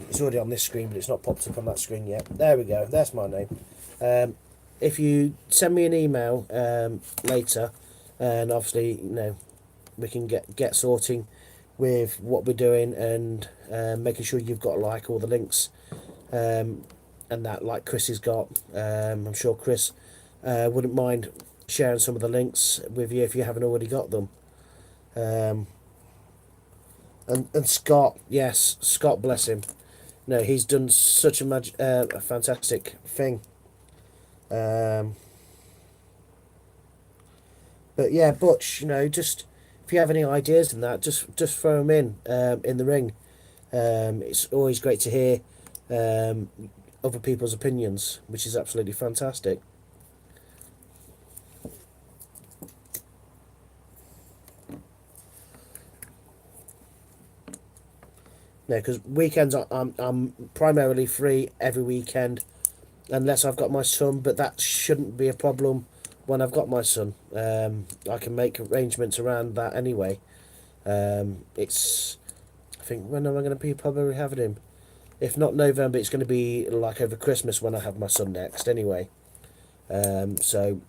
It's already on this screen, but it's not popped up on that screen yet. There we go. There's my name. If you send me an email later, and obviously we can get sorting with what we're doing and making sure you've got like all the links and that like Chris has got. I'm sure Chris wouldn't mind sharing some of the links with you if you haven't already got them. And Scott, yes, Scott, bless him. No, he's done such a fantastic thing. Um, but yeah, Butch, just if you have any ideas in that, just throw them in the ring. It's always great to hear other people's opinions, which is absolutely fantastic. No, because weekends I'm primarily free every weekend, unless I've got my son. But that shouldn't be a problem when I've got my son. I can make arrangements around that anyway. It's I think when am I going to be probably having him? If not November, it's going to be like over Christmas when I have my son next. Anyway, so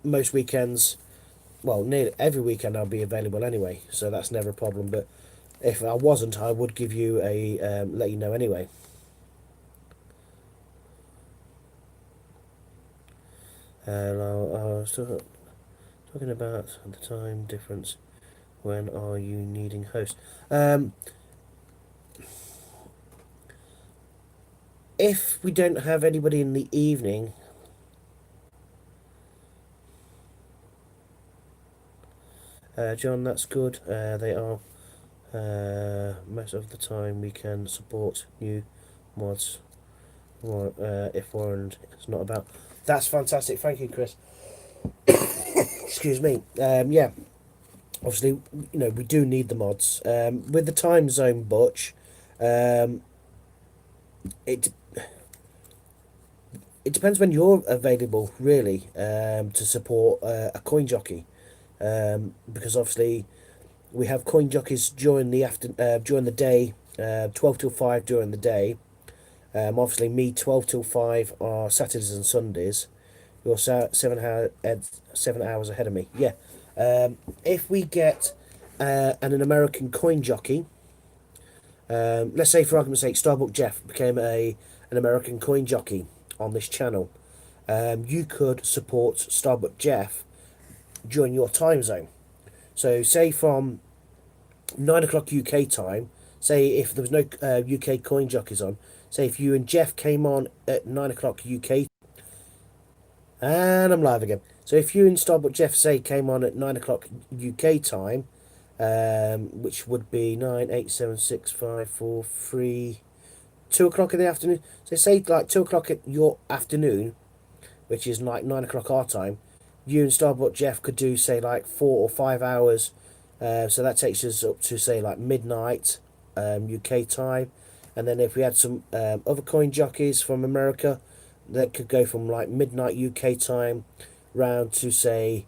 most weekends, well, nearly every weekend I'll be available anyway. So that's never a problem. But if I wasn't, I would give you a let you know anyway. I was talking about the time difference. When are you needing host? If we don't have anybody in the evening, John, that's good. They are. Most of the time we can support new mods. If Warren is not about. That's fantastic. Thank you, Chris. Excuse me. Yeah, obviously, we do need the mods. With the time zone, Butch, um, it it depends when you're available, really, to support a coin jockey. Because obviously we have coin jockeys during the day, 12 till 5 during the day. Obviously, me 12 till 5 are Saturdays and Sundays. You're 7 hours ahead of me. Yeah. If we get an American coin jockey, let's say for argument's sake, Starbuck Jeff became an American coin jockey on this channel. You could support Starbuck Jeff during your time zone. So, say from 9 o'clock UK time. Say if there was no UK coin jockeys on. Say if you and Jeff came on at 9 o'clock UK. And I'm live again. So if you and Starbuck Jeff say came on at 9 o'clock UK time, which would be 9, 8, 7, 6, 5, 4, 3, 2 o'clock in the afternoon. So say like 2 o'clock at your afternoon, which is like 9 o'clock our time. You and Starbuck Jeff could do say like 4 or 5 hours. So that takes us up to say like midnight UK time. And then if we had some other coin jockeys from America, that could go from like midnight UK time round to say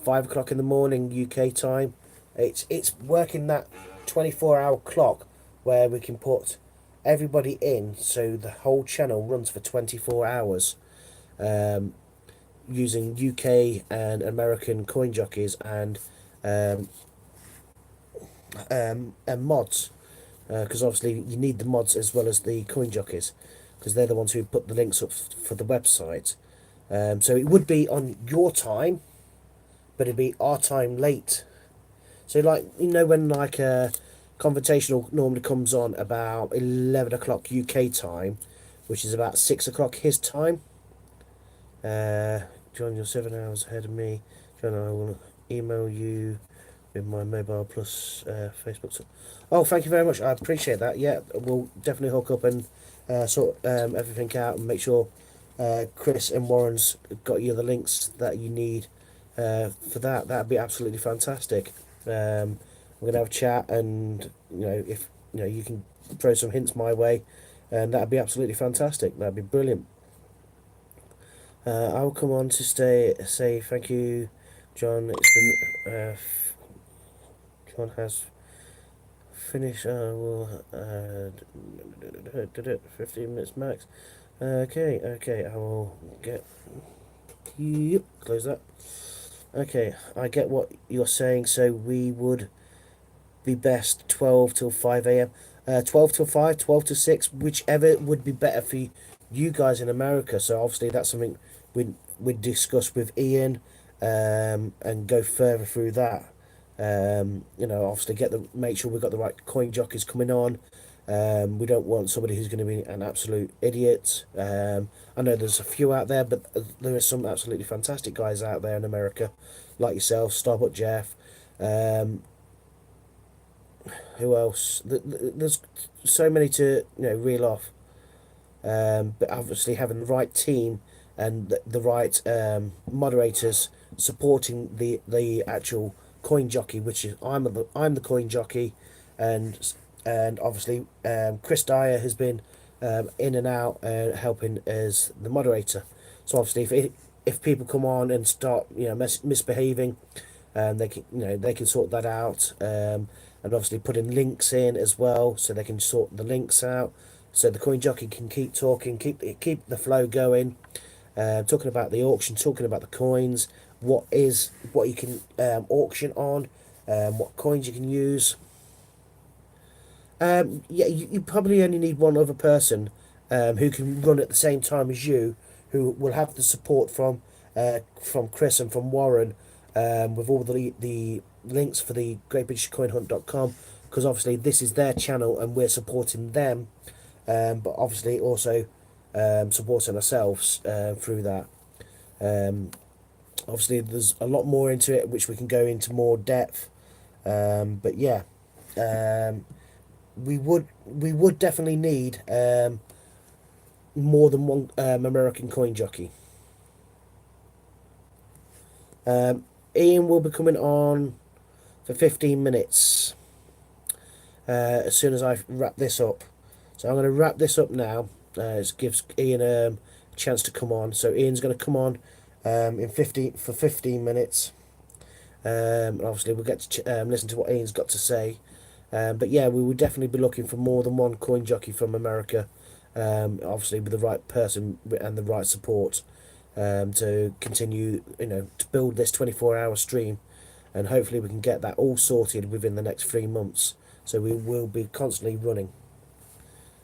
5 o'clock in the morning UK time. It's working that 24-hour clock where we can put everybody in, so the whole channel runs for 24 hours. Um, Using UK and American coin jockeys um, and mods, because obviously you need the mods as well as the coin jockeys, because they're the ones who put the links up for the website. So it would be on your time, but it'd be our time late. So like when like a Confrontational normally comes on about 11 o'clock UK time, which is about 6 o'clock his time. Uh, John, you're 7 hours ahead of me. John, I will email you with my mobile plus Facebook. Oh, thank you very much. I appreciate that. Yeah, we'll definitely hook up and sort everything out and make sure Chris and Warren's got you the links that you need for that. That'd be absolutely fantastic. We're gonna have a chat, and if you can throw some hints my way, and that'd be absolutely fantastic. That'd be brilliant. I'll come on to say thank you, John. It's been John has finished. We'll 15 minutes max. Okay. I will get. Yep, close that. Okay, I get what you're saying. So we would be best 12 till 5 a.m. 12 till 5, 12 till 6, whichever would be better for you guys in America. So obviously that's something we'd discuss with Ian, and go further through that. Obviously make sure we've got the right coin jockeys coming on. We don't want somebody who's going to be an absolute idiot. I know there's a few out there, but there are some absolutely fantastic guys out there in America, like yourself, Starbuck Jeff. Who else? There's so many to reel off. But obviously having the right team and the right moderators supporting the actual coin jockey, which is I'm the coin jockey, and obviously Chris Dyer has been in and out helping as the moderator. So obviously if people come on and start misbehaving, they can sort that out, and obviously putting links in as well, so they can sort the links out, so the coin jockey can keep talking, keep the flow going, talking about the auction, talking about the coins, what you can auction on, what coins you can use. Yeah, you probably only need one other person who can run at the same time as you, who will have the support from from Chris and from Warren, with all the links for the greatbritishcoinhunt.com, because obviously this is their channel and we're supporting them, but obviously also supporting ourselves through that. Um, Obviously, there's a lot more into it, which we can go into more depth. But yeah, um, we would definitely need more than one American coin jockey. Um, Ian will be coming on for 15 minutes as soon as I wrap this up. So I'm going to wrap this up now. It gives Ian a chance to come on. So Ian's going to come on in 15 minutes. Obviously, we'll get to listen to what Ian's got to say. But yeah, we will definitely be looking for more than one coin jockey from America. Obviously, with the right person and the right support to continue, to build this 24-hour stream, and hopefully we can get that all sorted within the next 3 months. So we will be constantly running.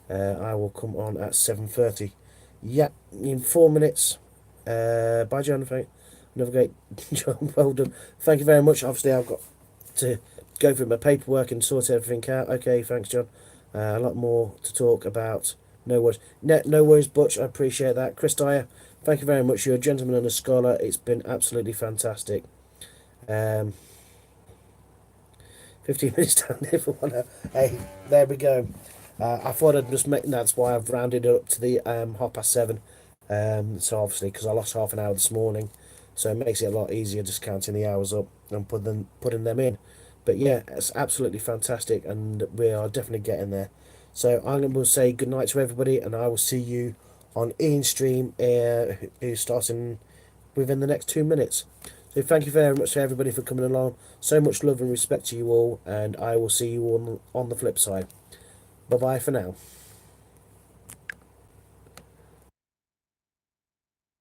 I will come on at 7:30. Yeah, in 4 minutes. Bye, Jonathan. Another great job. Well done. Thank you very much. Obviously, I've got to go through my paperwork and sort everything out. Okay, thanks, John. A lot more to talk about. No worries. No worries, Butch. I appreciate that. Chris Dyer, thank you very much. You're a gentleman and a scholar. It's been absolutely fantastic. Um, 15 minutes down there for one. Hey, there we go. I thought I'd just make. That's why I've rounded it up to the 7:30. So obviously, because I lost half an hour this morning, so it makes it a lot easier just counting the hours up and putting them in. But yeah, it's absolutely fantastic, and we are definitely getting there. So I'm going to say good night to everybody, and I will see you on Ian's stream, who's starting within the next 2 minutes. So thank you very much to everybody for coming along. So much love and respect to you all, and I will see you on the flip side. Bye bye for now.